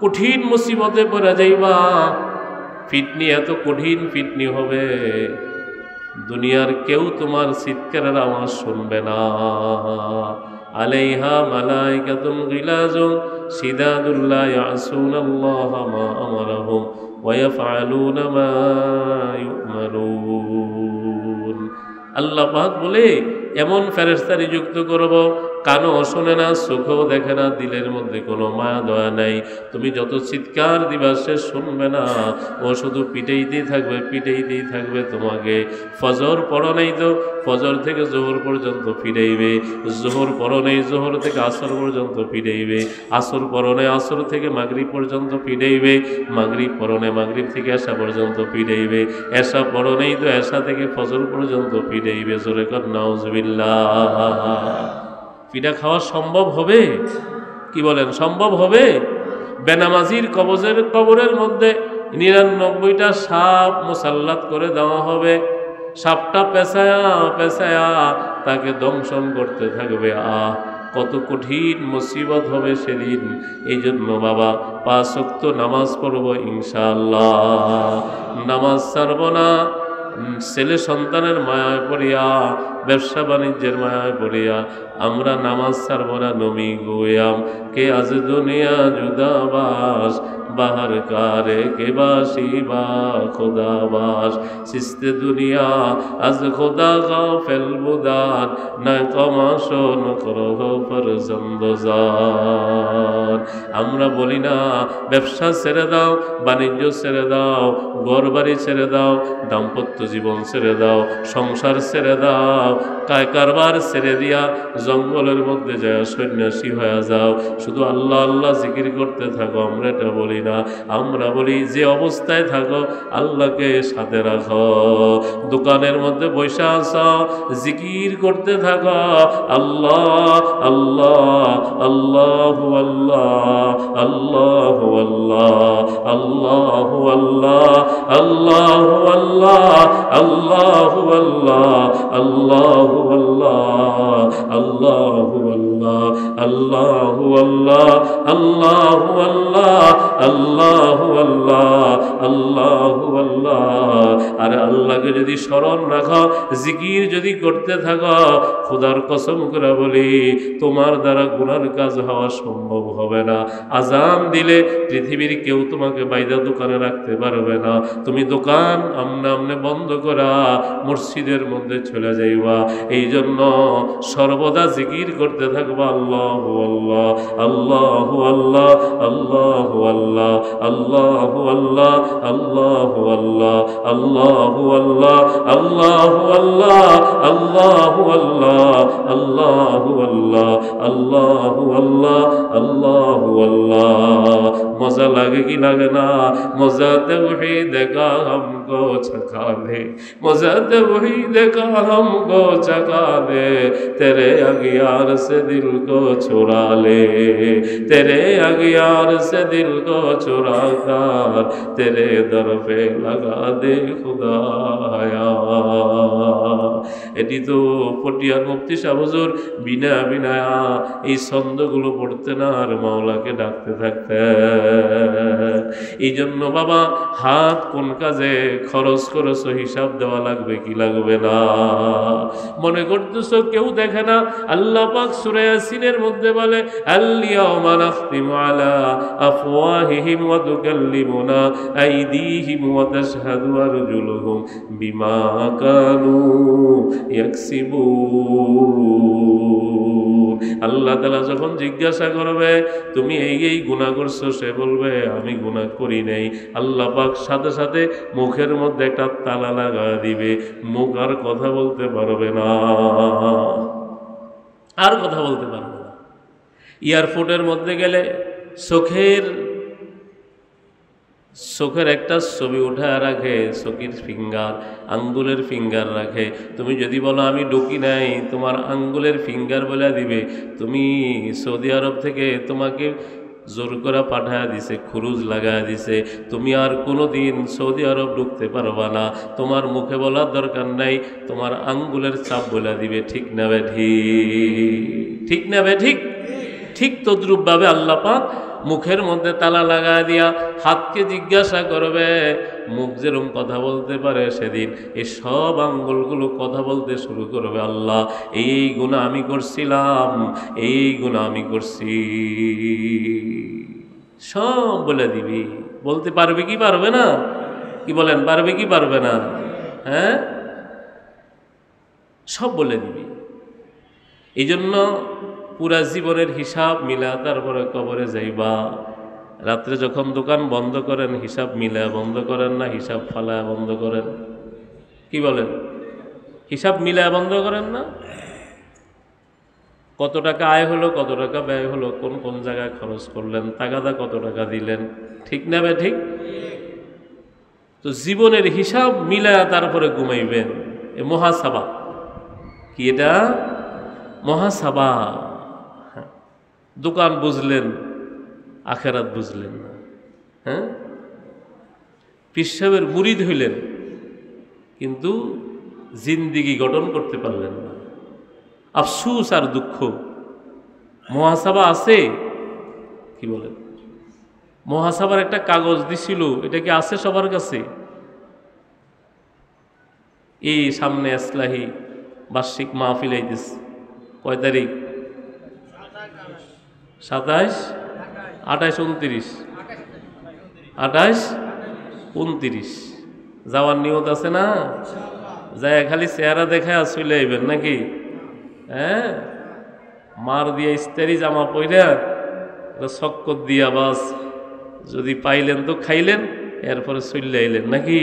কঠিন মুসিবতে পড়ে যাইবা। ফিটনি এত কঠিন ফিটনি হবে, দুনিয়ার কেউ তোমার চিৎকারের আওয়াজ শুনবে না। আলাইহা মালাইকাতুন গিলাজুন শিদাদুল লা ইয়াসুনাল্লাহা মা আমারাহুম ওয়া ইয়াফআলুনা মা ইউমারুন। আল্লাহ পাক বলে এমন ফেরেশতা নিযুক্ত করব, কানও শোনে না, চোখও দেখে না, দিলের মধ্যে কোনো মায়া দয়া নাই। তুমি যত চিৎকার দিবা সে শুনবে না, ও শুধু পিটাইতেই থাকবে, পিটাইতেই থাকবে তোমাকে। ফজর পড়ো নাই তো ফজর থেকে জোহর পর্যন্ত পিটাইবে, জোহর পড়ো নাই জোহর থেকে আসর পর্যন্ত পিটাইবে, আসর পড়ো নাই আসর থেকে মাগরিব পর্যন্ত পিটাইবে, মাগরিব পড়ো নাই মাগরিব থেকে এশা পর্যন্ত পিটাইবে, এশা পড়ো নাই তো এশা থেকে ফজর পর্যন্ত পিটাইবে। জোরে কর নাউজুবিল্লাহ। পিঠা খাওয়া সম্ভব হবে? কি বলেন, সম্ভব হবে? বেনামাজির কবরের মধ্যে 99টা সাপ মুসাল্লাত করে দেওয়া হবে। সাপটা পেঁচায়া পেঁচায়া তাকে দংশন করতে থাকবে। কত কঠিন মুসিবত হবে সেদিন। এই জন্য বাবা 5 ওয়াক্ত নামাজ পড়ব ইনশাআল্লাহ, নামাজ ছাড়ব না। ছেলে সন্তানের মায়ায় পড়িয়া, ব্যবসা বাণিজ্যের মায়ায় পড়িয়া আমরা নামাজ ছাড়ব না। নবী গোয়াম কে আজ দুনিয়া জুদাবাস, বাহার কারে কে বাসি বা খোদাবাস, সিস্তে দুনিয়া আজ খোদা গাফেল বুদান, না কমাশন করহ ফরজন্দজান। আমরা বলি না ব্যবসা ছেড়ে দাও, বাণিজ্য ছেড়ে দাও, ঘর বাড়ি ছেড়ে দাও, দাম্পত্য জীবন ছেড়ে দাও, সংসার ছেড়ে দাও, কারবার ছেড়ে দিয়া জঙ্গলের মধ্যে যায় সন্ন্যাসী হয়ে যাও, শুধু আল্লাহ আল্লাহ জিকির করতে থাকো। আমরা এটা বলি না, আমরা বলি যে অবস্থায় থাকো আল্লাহকে সাথে রাখো। দোকানের মধ্যে বসে আসো, জিকির করতে থাকো, আল্লাহ আল্লাহ আল্লাহু আল্লাহ আল্লাহু আল্লাহ আল্লাহু আল্লাহ আল্লাহু আল্লাহ আল্লাহু আল্লাহ আল্লাহু আল্লাহ আল্লাহু আল্লাহ আল্লাহু আল্লাহ আল্লাহু আল্লাহ আল্লাহু আল্লাহ, আল্লাহু আল্লাহ। আর আল্লাহকে যদি স্মরণ রাখো, জিকির যদি করতে থাকো, খোদার কসম করে বলি তোমার দ্বারা গুনার কাজ হওয়া সম্ভব হবে না। আজান দিলে পৃথিবীর কেউ তোমাকে বাইদা দোকানে রাখতে পারবে না। তুমি দোকান আমনে আমনে বন্ধ করা মসজিদের মধ্যে চলে যাইবা। এই জন্য সর্বদা জিকির করতে থাকবা আল্লাহু আল্লাহ, আল্লাহু আল্লাহ, আল্লাহু আল্লাহ, আল্লাহু আল্লাহ, আল্লাহু আল্লাহ, আল্লাহু আল্লাহ, আল্লাহু আল্লাহ, আল্লাহু আল্লাহ, আল্লাহু আল্লাহ, আল্লাহু আল্লাহ, আল্লাহু আল্লাহ। মজা লাগে কি লাগে না? मज़ा तौहीद का हमको चखा दे, मज़ा तौहीद का हमको चखा दे, तेरे अगियार से दिल को चुरा ले, तेरे अगियार से दिल को चुरा कर तेरे दर पे लगा दे खुदाया। এটি তো পটিয়ার মুফতি সাহেব হুজুর বিনা বিনায়া এই ছন্দগুলো পড়তেন আর মাওলাকে ডাকতে থাকতেন। এই জন্য বাবা হাত কোন কাজে খরচ করেছো হিসাব দেওয়া লাগবে কি লাগবে না। মনে করতেছো কেউ দেখে না? আল্লাহ পাক সূরা ইয়াসিনের মধ্যে বলে আল-ইয়াওমা নাখতিমু আলা আফওয়াহিহিম ওয়া তুকাল্লিমুনা আইদিহিম ওয়া তাশহাদু আরজুলুহুম বিমা কানু ইয়াকসিবুন। আল্লাহ তাআলা যখন জিজ্ঞাসা করবে তুমি এই গুনাহ করছো, সে বলবে আমি গুনাহ করি নাই। আল্লাহ পাক সাথে সাথে মুখের মধ্যে একটা তালা লাগা দিবে, মুখ আর কথা বলতে পারবে না, আর কথা বলতে পারবে না। এয়ারপোর্টের মধ্যে গেলে চোখের একটা ছবি উঠে রাখে, চোখের ফিঙ্গার, আঙ্গুলের ফিঙ্গার রাখে। তুমি যদি বলো আমি ঢুকি নাই, তোমার আঙ্গুলের ফিঙ্গার বলে দিবে তুমি সৌদি আরব থেকে তোমাকে জোর করে পাঠায় দিছে, খুরুজ লাগায় দিছে, তুমি আর কোনো দিন সৌদি আরব ঢুকতে পারবা না। তোমার মুখে বলার দরকার নাই, তোমার আঙ্গুলের চাপ বলে দিবে। ঠিক না বে ঠিক? ঠিক না বে ঠিক? ঠিক তদ্রূপভাবে আল্লাহ পাক মুখের মধ্যে তালা লাগায় দিয়া হাতকে জিজ্ঞাসা করবে, মুখ যেরকম কথা বলতে পারে সেদিন এই সব আঙ্গুলগুলো কথা বলতে শুরু করবে, আল্লাহ এই গুনাহ আমি করছিলাম, এই গুনাহ আমি করছি, সব বলে দিবি। বলতে পারবে কি পারবে না? কি বলেন, পারবে কি পারবে না? হ্যাঁ, সব বলে দিবি। এই জন্য পুরা জীবনের হিসাব মিলা তারপরে কবরে যাইবা। রাত্রে যখন দোকান বন্ধ করেন হিসাব মিলা বন্ধ করেন না, হিসাব ফালায় বন্ধ করেন? কি বলেন, হিসাব মিলায় বন্ধ করেন না? কত টাকা আয় হলো, কত টাকা ব্যয় হলো, কোন কোন জায়গায় খরচ করলেন, তাগাদা কত টাকা দিলেন, ঠিক না বে ঠিক? তো জীবনের হিসাব মিলায় তারপরে ঘুমাইবেন। এ মহাসাবা। কি এটা? মহাসাবা। দোকান বুঝলেন, আখেরাত বুঝলেন না। হ্যাঁ, পীর সাহেবের মুরিদ হইলেন কিন্তু জিন্দিগি গঠন করতে পারলেন না। আফসুস আর দুঃখ। মহাসাবা আছে? কি বলেন? মহাসাবার একটা কাগজ দিছিল, এটা কি আছে সবার কাছে? এই সামনে ইসলাহি বার্ষিক মাহফিল আইতেছে, কয় তারিখ? 27, 28, 29, 28, 29 যাওয়ার নিয়ত আছে না? যায় খালি চেহারা দেখায় চলে আইবেন নাকি? হ্যাঁ, মার দিয়া ইস্তারি জামা পইরা চক্কর দিয়া বাস যদি পাইলেন তো খাইলেন, এরপরে চলে আইলেন নাকি?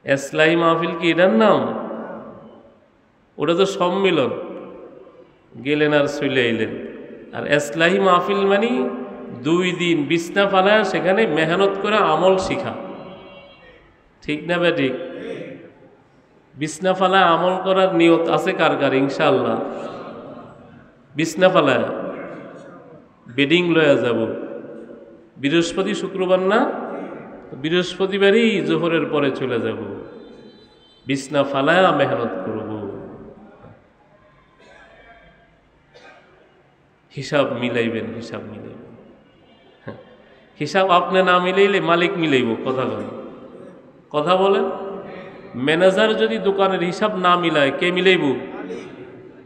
এসলাই মাহফিল কি এটার নাম? ওটা তো সম্মিলন, গেলেন আর চলে আইলেন। আর এসলাহি মাহফিল মানে 2 দিন বিছনা ফালায় সেখানে মেহনত করে আমল শিখা। ঠিক না বে ঠিক? বিছনা ফালায় আমল করার নিয়ত আছে কার কার? ইনশাআল্লাহ বিছনা ফালায় বেডিং লয়া যাব। বৃহস্পতি শুক্রবার না, বৃহস্পতিবারই জোহরের পরে চলে যাব, বিছনা ফালায় মেহনত করব। হিসাব মিলাইবেন, হিসাব মিলাইবেন। হিসাব আপনি না মিলাইলে মালিক মিলাইব। কথা বলেন। ম্যানেজার যদি দোকানের হিসাব না মিলায়, কে মিলাইব?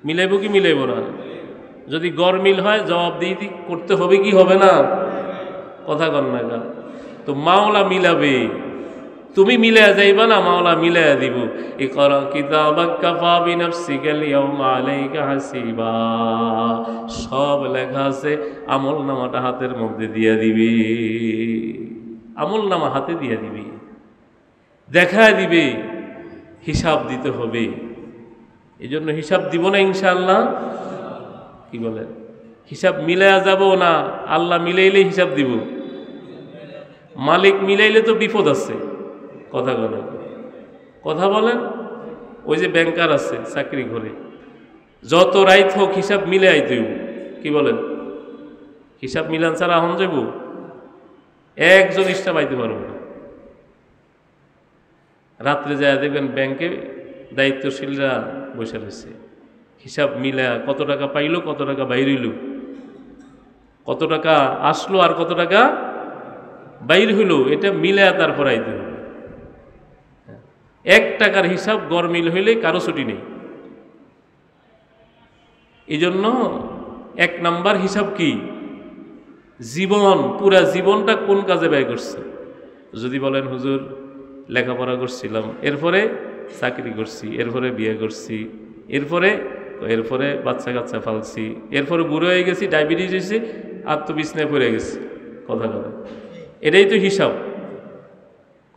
মিলাইব কি মিলাইব না? যদি গরমিল হয় জবাবদিহি করতে হবে কি হবে না? কথা কন না গা। তো মাওলা মিলাবে, তুমি মিলাইয়া যাইবা না, মাওলা মিলাইয়া দিব। ইকরা কিতাবাক কাফা বিনাফসিকা আল-ইয়াওমা আলাইকা হাসিবা। সব লেখা আছে, আমল নামাটা হাতের মধ্যে দিয়া দিবে। আমল নামা হাতে দিয়া দিবে, দেখা দিবে, হিসাব দিতে হবে। এই জন্য হিসাব দিব না ইনশাআল্লাহ। কি বলেন? হিসাব মিলাইয়া যাব না, আল্লাহ মিলাইলে হিসাব দিব। মালিক মিলাইলে তো বিপদ আছে। কথা বলেন। ওই যে ব্যাংকার আছে চাকরি করে, যত রাইত হোক হিসাব মিলে আইতে। কি বলেন? হিসাব মিলান ছাড়া আহন যাব, একজন স্টাফ আইতে পারবো না। রাত্রে যায় দেখবেন ব্যাংকে দায়িত্বশীলরা বসে রয়েছে, হিসাব মিলা কত টাকা পাইলো, কত টাকা বাইর হইল, কত টাকা আসলো আর কত টাকা বাইর হইল, এটা মিলা তারপর আইতে হবে। 1 টাকার হিসাব গরমিল হইলে কারো ছুটি নেই। এই জন্য 1 নাম্বার হিসাব কি? জীবন, পুরা জীবনটা কোন কাজে ব্যয় করছে। যদি বলেন হুজুর লেখাপড়া করছিলাম, এরপরে চাকরি করছি, এরপরে বিয়ে করছি, এরপরে বাচ্চা কাচ্চা ফালছি, এরপরে বুড়ো হয়ে গেছি, ডায়াবেটিস হয়েছে, আত্মবিস্নায় পড়ে গেছি। কথা এটাই তো হিসাব।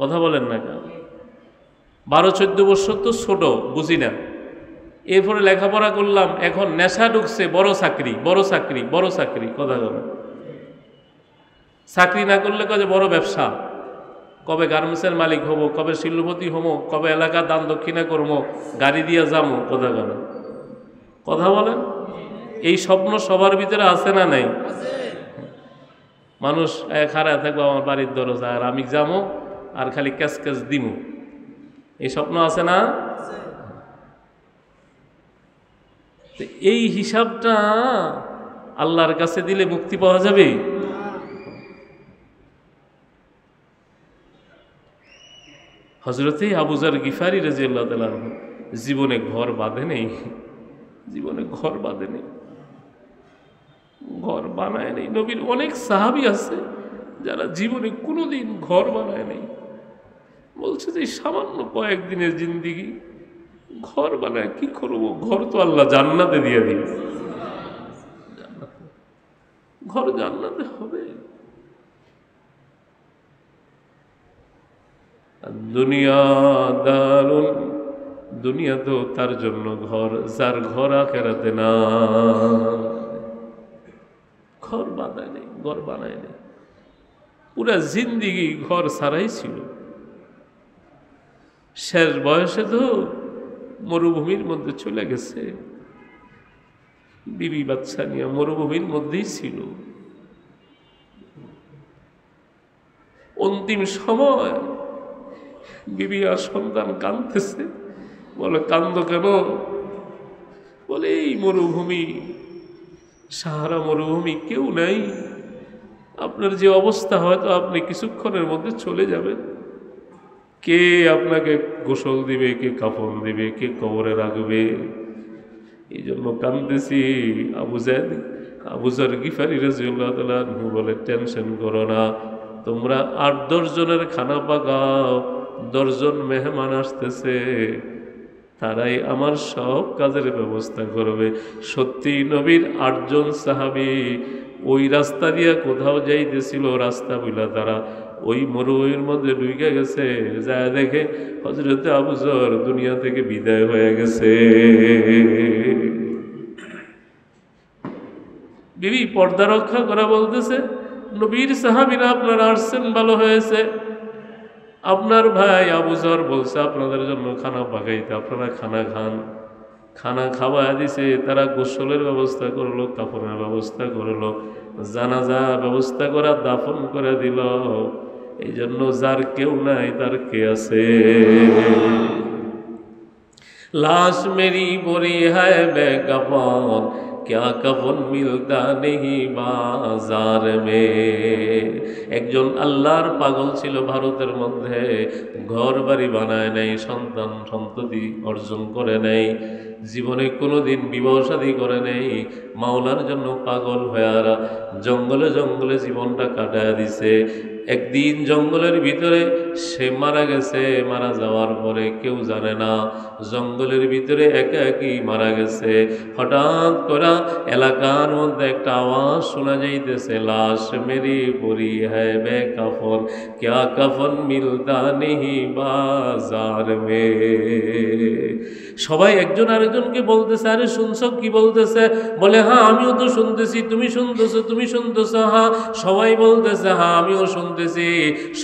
কথা বলেন না কেন? 12-14 বছর তো ছোট, বুঝি না। এরপরে লেখাপড়া করলাম, এখন নেশা ঢুকছে, বড় চাকরি। কথা চাকরি না করলে কাজে বড় ব্যবসা, কবে গার্মেন্টসের মালিক হব, কবে শিল্পপতি হব, কবে এলাকার দান দক্ষিণা করবো, গাড়ি দিয়ে যাবো। কথা বলেন। এই স্বপ্ন সবার ভিতরে আছে না নাই? মানুষ খাড়ায় থাকবো আমার বাড়ির দরজা, আর আমি যাবো আর খালি ক্যাশ দিমু, এই স্বপ্ন আছে না? এই হিসাবটা আল্লাহর কাছে দিলে মুক্তি পাওয়া যাবে। হযরতে আবু যর গিফারি রাদিয়াল্লাহু তাআলা জীবনে ঘর বাঁধে নেই, ঘর বানায় নেই। নবীর অনেক সাহাবী আছে যারা জীবনে কোনোদিন ঘর বানায় নেই। বলছে যে সামান্য কয়েকদিনের জিন্দিগি, ঘর বানায় কি করব? ঘর তো আল্লাহ জান্নাতে দিয়ে দিবে, ঘর জান্নাতে হবে। দুনিয়া দারুন, দুনিয়া তো তার জন্য ঘর, যার ঘর আখিরাতে না। ঘর বানায় নেই, ঘর বানায় নেই, পুরা জিন্দিগি ঘর ছাড়াই ছিল। শেষ বয়সে তো মরুভূমির মধ্যে চলে গেছে, বিবি বাচ্চা নিয়ে মরুভূমির মধ্যেই ছিল। অন্তিম সময় বিবি আর সন্তান কাঁদতেছে, বলে কান্দো কেন? বলে এই মরুভূমি, সাহারা মরুভূমি, কেউ নাই, আপনার যে অবস্থা হয়তো আপনি কিছুক্ষণের মধ্যে চলে যাবেন, কে আপনাকে গোসল দিবে, কে কাফন দিবে, কে কবরে রাখবে? এই জন্য কাঁদতেছি। আবু যর গিফারি রাদিয়াল্লাহু তাআলা আনহু বলে টেনশন করো না, তোমরা 8-10 জনের খানা পাকাও, 10 জন মেহমান আসতেছে, তারাই আমার সব কাজের ব্যবস্থা করবে। সত্যি নবীর 8 জন সাহাবী ওই রাস্তা দিয়ে কোথাও যাইতেছিল, রাস্তা বুলা তারা ওই মরুভূমির মধ্যে ঢুকে গেছে, যা দেখে হযরতে আবু যর দুনিয়া থেকে বিদায় হয়ে গেছে। বিবি পর্দা রক্ষা করা বলতেছে, নবীর সাহাবীরা আপনারা আসছেন, ভালো হয়েছে। আপনার ভাই আবু যর বলছে আপনাদের জন্য খানা পাকাইতে, আপনারা খানা খান। খানা খাওয়া দিছে, তারা গোসলের ব্যবস্থা করলো, কাপড়ের ব্যবস্থা করলো, জানাজা ব্যবস্থা করা, দাফন করে দিল। এই জন্য যার কেউ নাই তার কে আছে? লাশ মেরি বরি হায় বেকাফন, क्या कफन मिलता नहीं बाजार में। একজন আল্লাহর পাগল ছিল ভারতের মধ্যে, ঘর বাড়ি বানায় নাই, সন্তান সন্ততি অর্জন করে নাই, জীবনে কোনোদিন বিবাহ শাদী করে নেই, মাওলার জন্য পাগল হয়ে জঙ্গলে জঙ্গলে জীবনটা কাটায় দিছে। একদিন জঙ্গলের ভিতরে সে মারা গেছে, মারা যাওয়ার পরে কেউ জানে না, জঙ্গলের ভিতরে একা একই মারা গেছে। হঠাৎ করে এলাকার মধ্যে একটা আওয়াজ শোনা যাইতেছে, লাশ মেরি পড়ি হ্যায় বে কাফন, ক্যা কাফন মিলতা নেহি বাজার মে। সবাই একজন আরেকজনকে বলতেছে, আরে শুনছ কি বলতেছে? বলে হ্যাঁ আমিও তো শুনতেছি। তুমি শুনতেছো? তুমি শুনতেছো? হ্যাঁ। সবাই বলতেছে হ্যাঁ আমিও শুনতেছি।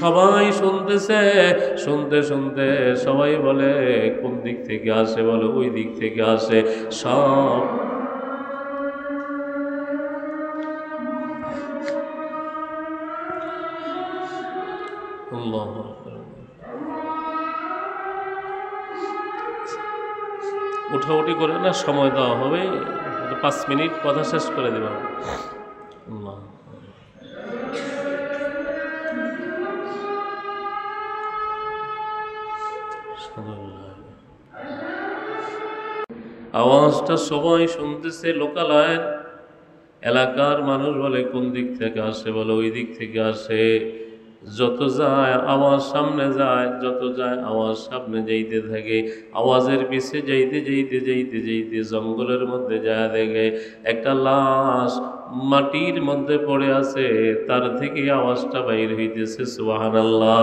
সবাই শুনতেছে, শুনতে শুনতে সবাই বলে কোন দিক থেকে আসে? বলে ওই দিক থেকে আসে। সব আল্লাহু আকবার। উঠাউঠি করে না, সময় দেওয়া হবে 5 মিনিট, কথা শেষ করে দেব। আল্লাহ আওয়াজটা সবাই শুনতেছে, লোকালয়ের এলাকার মানুষ বলে কোন দিক থেকে আসে? বলে ওই দিক থেকে আসে। যত যায় আওয়াজ সামনে যায়, যত যায় আওয়াজ সামনে যাইতে থাকে। আওয়াজের পিছে যাইতে যাইতে যাইতে যাইতে জঙ্গলের মধ্যে যায় দেখে একটা লাশ মাটির মধ্যে পড়ে আছে, তার থেকে আওয়াজটা বাইর হইতেছে সুবহানাল্লাহ।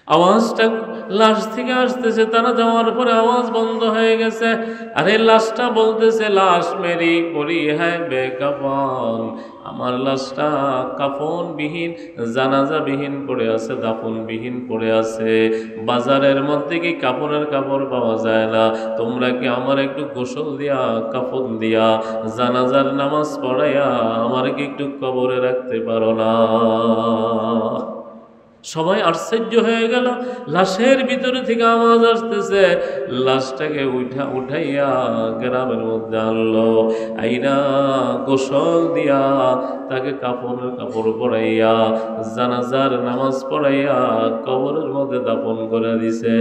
আওয়াজটা লাশ থেকে আসতেছে, তারা যাওয়ার পরে আওয়াজ বন্ধ হয়ে গেছে। আরে লাশটা বলতেছে, লাশ মেরি পড়ি হ্যায় বেকাফন, আমার লাশটা কাফনবিহীন, জানাজাবিহীন পড়ে আছে, দাফনবিহীন পড়ে আছে। বাজারের মধ্যে কি কাপড়ের কাপড় পাওয়া যায় না? তোমরা কি আমার একটু গোসল দিয়া, কাফন দিয়া, জানাজার নামাজ পড়াইয়া আমার কি একটু কবরে রাখতে পারো না? সবাই আশ্চর্য হয়ে গেল। লাশের ভিতরে থেকে আওয়াজ আসতেছে, লাশটাকে উঠাইয়া গ্রামের মধ্যে আনলো, আইনা গোসল দিয়া তাকে কাপড়ের কাপড় পরাইয়া, জানাজার নামাজ পড়াইয়া কবরের মধ্যে দাফন করে দিছে।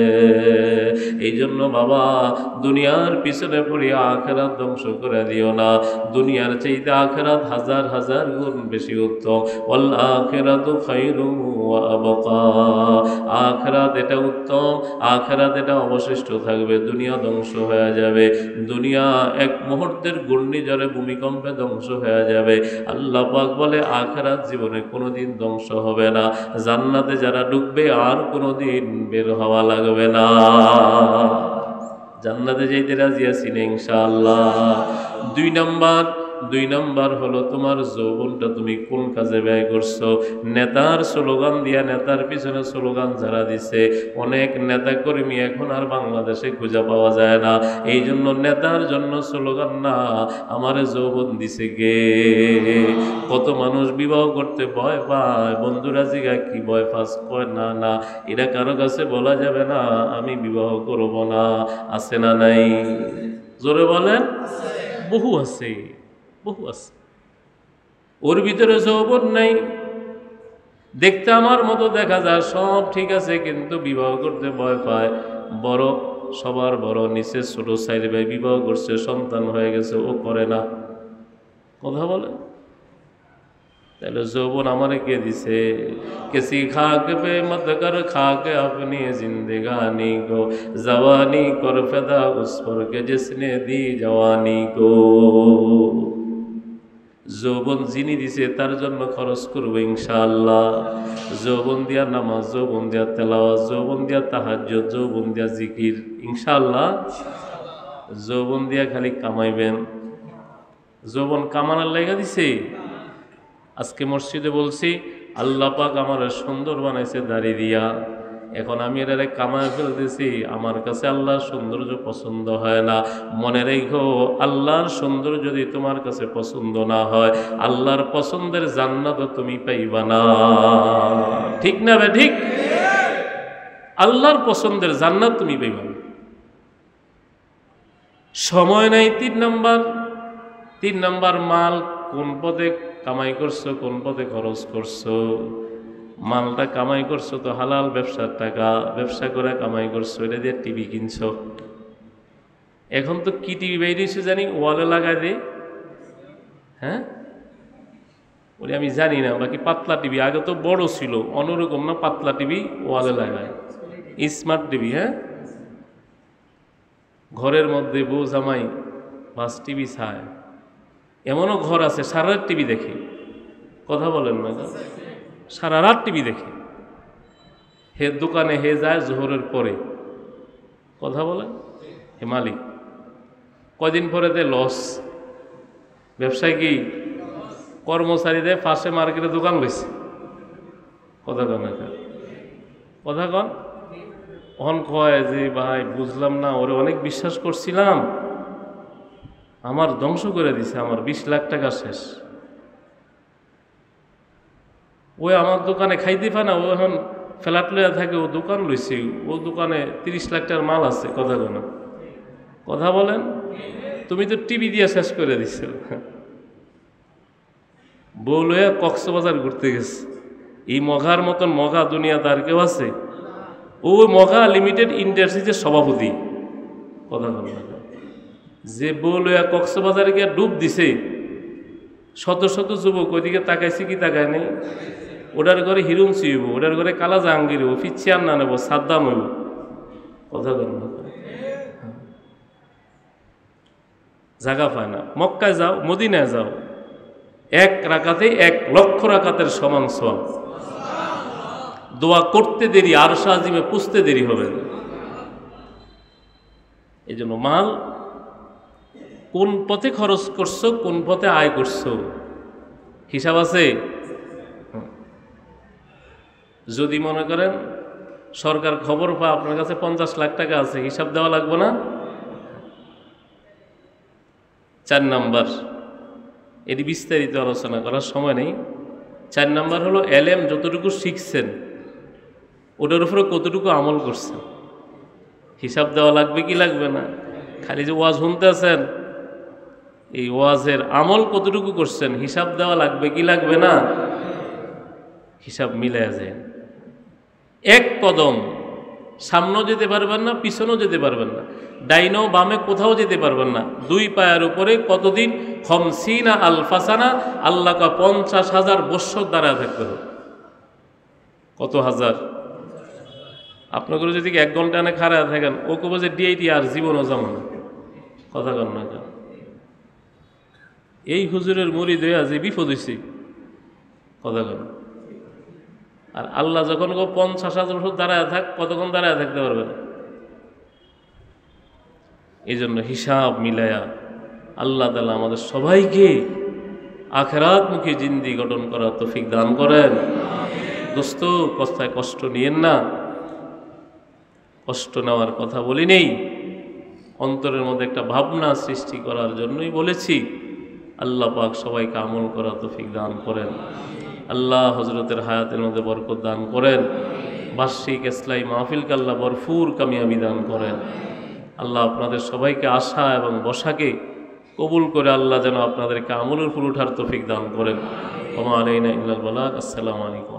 এই জন্য বাবা, দুনিয়ার পিছনে পড়িয়া আখেরাত ধ্বংস করে দিও না। দুনিয়ার চাইতে আখেরাত হাজার হাজার গুণ বেশি উত্তম। ওয়াল আখিরাতু খায়রু ওয়া আবকা। আখিরাত এটা উত্তম, আখিরাত এটা অবশিষ্ট থাকবে। দুনিয়া ধ্বংস হয়ে যাবে, দুনিয়া এক মুহূর্তের ঘূর্ণিঝড়ে ভূমিকম্পে ধ্বংস হয়ে যাবে। আল্লাহ পাক বলে আখিরাত জীবনে কোনোদিন ধ্বংস হবে না। জান্নাতে যারা ঢুকবে আর কোনোদিন বের হওয়া লাগবে না। জান্নাতে যাইতে রাজি আছি না ইনশাআল্লাহ। দুই নাম্বার হলো তোমার যৌবনটা তুমি কোন কাজে ব্যয় করছো। নেতার স্লোগান দিয়া, নেতার পিছনে স্লোগান যারা দিছে, অনেক নেতা কর্মী এখন আর বাংলাদেশে খুঁজে পাওয়া যায় না। এই জন্য নেতার জন্য স্লোগান না, আমারে যৌবন দিছে কে। কত মানুষ বিবাহ করতে ভয় পায়, বন্ধুরা জিগা কি ভয় পাস, কয় না না এটা কারো কাছে বলা যাবে না, আমি বিবাহ করব না। আছে না নাই? জোরে বলেন। বহু আছে, বহু আছে। ওর ভিতরে যৌবন নাই, দেখতে আমার মতো দেখা যায়, সব ঠিক আছে, কিন্তু বিবাহ করতে ভয় পায়। বড়, সবার বড়, নিচে ছোট সাইড ভাই বিবাহ করছে, সন্তান হয়ে গেছে, ও করে না। কথা বলে, তাহলে যৌবন আমারে কে দিছে? किसी खाक पे मत कर खाक अपनी जिंदगानी को, जवानी कर फिदा उस पर के जिसने दी जवानी को। যৌবন যিনি দিছে তার জন্য খরচ করবো ইনশাআল্লাহ। যৌবন দিয়া নামাজ, যৌবন দিয়া তেলাওয়াত, যৌবন দিয়া তাহাজ্জুদ, যৌবন দিয়া জিকির ইনশাআল্লাহ। যৌবন দিয়া খালি কামাইবেন। যৌবন কামানোর লাগা দিছে। আজকে মসজিদে বলছি, আল্লাহ পাক আমার সুন্দর বানাইছে দাড়ি দিয়া, এখন আমি এটারে কামায় ফেলতেছি, আমার কাছে আল্লাহর সৌন্দর্য পছন্দ হয় না। মনে রেখো, আল্লাহর সৌন্দর্য যদি তোমার কাছে পছন্দ না হয়, আল্লাহর পছন্দের জান্নাত তুমি পাইবা না। ঠিক না বে ঠিক? আল্লাহর পছন্দের জান্নাত তুমি পাইবা না। সময় নাই। 3 নাম্বার মাল কোন পথে কামাই করছো, কোন পথে খরচ করছো। মালটা কামাই করছো তো হালাল ব্যবসার টাকা, ব্যবসা করে কামাই করছো, এটা দিয়ে টিভি কিনছো। এখন তো কি টিভি বেরিয়েছে জানি, ওয়ালে লাগাই দে, হ্যাঁ ওরে আমি জানি না, বাকি পাতলা টিভি। আগে তো বড় ছিল, অন্যরকম না, পাতলা টিভি ওয়ালে লাগায়, স্মার্ট টিভি। হ্যাঁ, ঘরের মধ্যে বউ জামাই বাস টিভি চায়। এমনও ঘর আছে সারা রাত টিভি দেখে। কথা বলেন না, সারা রাত টিভি দেখে। হে দোকানে হে যায় জোহরের পরে। কথা বলেন, হে মালিক কয়দিন পরে দেয় লস। ব্যবসায় কি কর্মচারীদের পাশে মার্কেটে দোকান লইছে। কথা কন, কথা কন। অন কয় যে ভাই বুঝলাম না, ওরে অনেক বিশ্বাস করছিলাম, আমার ধ্বংস করে দিছে, আমার 20 লাখ টাকা শেষ। ওই আমার দোকানে খাইতে পায় না, ও এখন ফ্ল্যাট লইয়া থাকে, ও দোকান লইছে, ও দোকানে 30 লাখ টাকার মাল আছে। কথা কন, কথা বলেন। তুমি তো টিভি দিয়ে শেষ করে দিছ। বউ লইয়া কক্সবাজার ঘুরতে গেছে। এই মঘার মতন মঘা দুনিয়াতে আর কেউ আছে? ও মঘা লিমিটেড ইন্ডাস্ট্রিজের সভাপতি। কথা বল না, যে বউ লইয়া কক্সবাজারে গিয়ে ডুব দিছে, শত শত যুবক ওইদিকে তাকাইছে কি তাকায় নেই। ওটার ঘরে হিরুম চিব, ওটার ঘরে কালা জাহাঙ্গীর হইব, ফিচ্ছিয়ার না নেব, সাদ্দাম হইব। কথা বল না, জায়গা পায় না। মক্কায় যাও, মদিনায় যাও, 1 রাকাতে 1 লক্ষ রাকাতের সমান সওয়াব। দোয়া করতে দেরি, আরশ আজিমে পুষতে দেরি হবে না। এই জন্য মাল কোন পথে খরচ করছো, কোন পথে আয় করছো, হিসাব আছে। যদি মনে করেন সরকার খবর পায় আপনার কাছে 50 লাখ টাকা আছে, হিসাব দেওয়া লাগবে না? 4 নাম্বার, এটি বিস্তারিত আলোচনা করার সময় নেই। 4 নাম্বার হলো এলেম যতটুকু শিখছেন ওটার উপরে কতটুকু আমল করছেন, হিসাব দেওয়া লাগবে কি লাগবে না? খালি যে ওয়াজ শুনতে আছেন, এই ওয়াজের আমল কতটুকু করছেন, হিসাব দেওয়া লাগবে কি লাগবে না? হিসাব মিলাই যায়। 1 কদম সামনেও যেতে পারবেন না, পিছনেও যেতে পারবেন না, ডাইনো বামে কোথাও যেতে পারবেন না। 2 পায়ের উপরে কতদিন? 50 আলফাসানা, আল্লাহ কা 50,000 বৎসর দাঁড়ায় থাকতে হবে। কত হাজার? আপনাকে যদি 1 ঘন্টা এনে খাড়া থাকেন, ও কব যে ডিআইটি আর জীবনও যেমন। কথা কন না, এই হুজুরের মুরিদ হইয়া যে বিপদ হইছে। কথা কন। আর আল্লাহ যখন 50,000 বছর দাঁড়ায় থাক, কতক্ষণ দাঁড়ায় থাকতে পারবে না। এই জন্য হিসাব মিলায়া আল্লাহ তাআলা আমাদের সবাইকে আখিরাতমুখী জিন্দেগি গঠন করার তৌফিক দান করেন। দোস্ত, কথায় কষ্ট নিয়েন না। কষ্ট নেওয়ার কথা বলি নেই, অন্তরের মধ্যে একটা ভাবনা সৃষ্টি করার জন্যই বলেছি। আল্লাহ পাক সবাইকে আমল করার তৌফিক দান করেন। আল্লাহ হজরতের হায়াতের মধ্যে বরকত দান করেন। বার্ষিক ইসলামী মাহফিলকে আল্লাহ ভরপুর কামিয়াবি দান করেন। আল্লাহ আপনাদের সবাইকে আশা এবং বসাকে কবুল করে আল্লাহ যেন আপনাদেরকে আমলের উপর ওঠার তৌফিক দান করেন। ওয়া মা আলাইনা ইল্লাল বালাগ। আসসালামু আলাইকুম।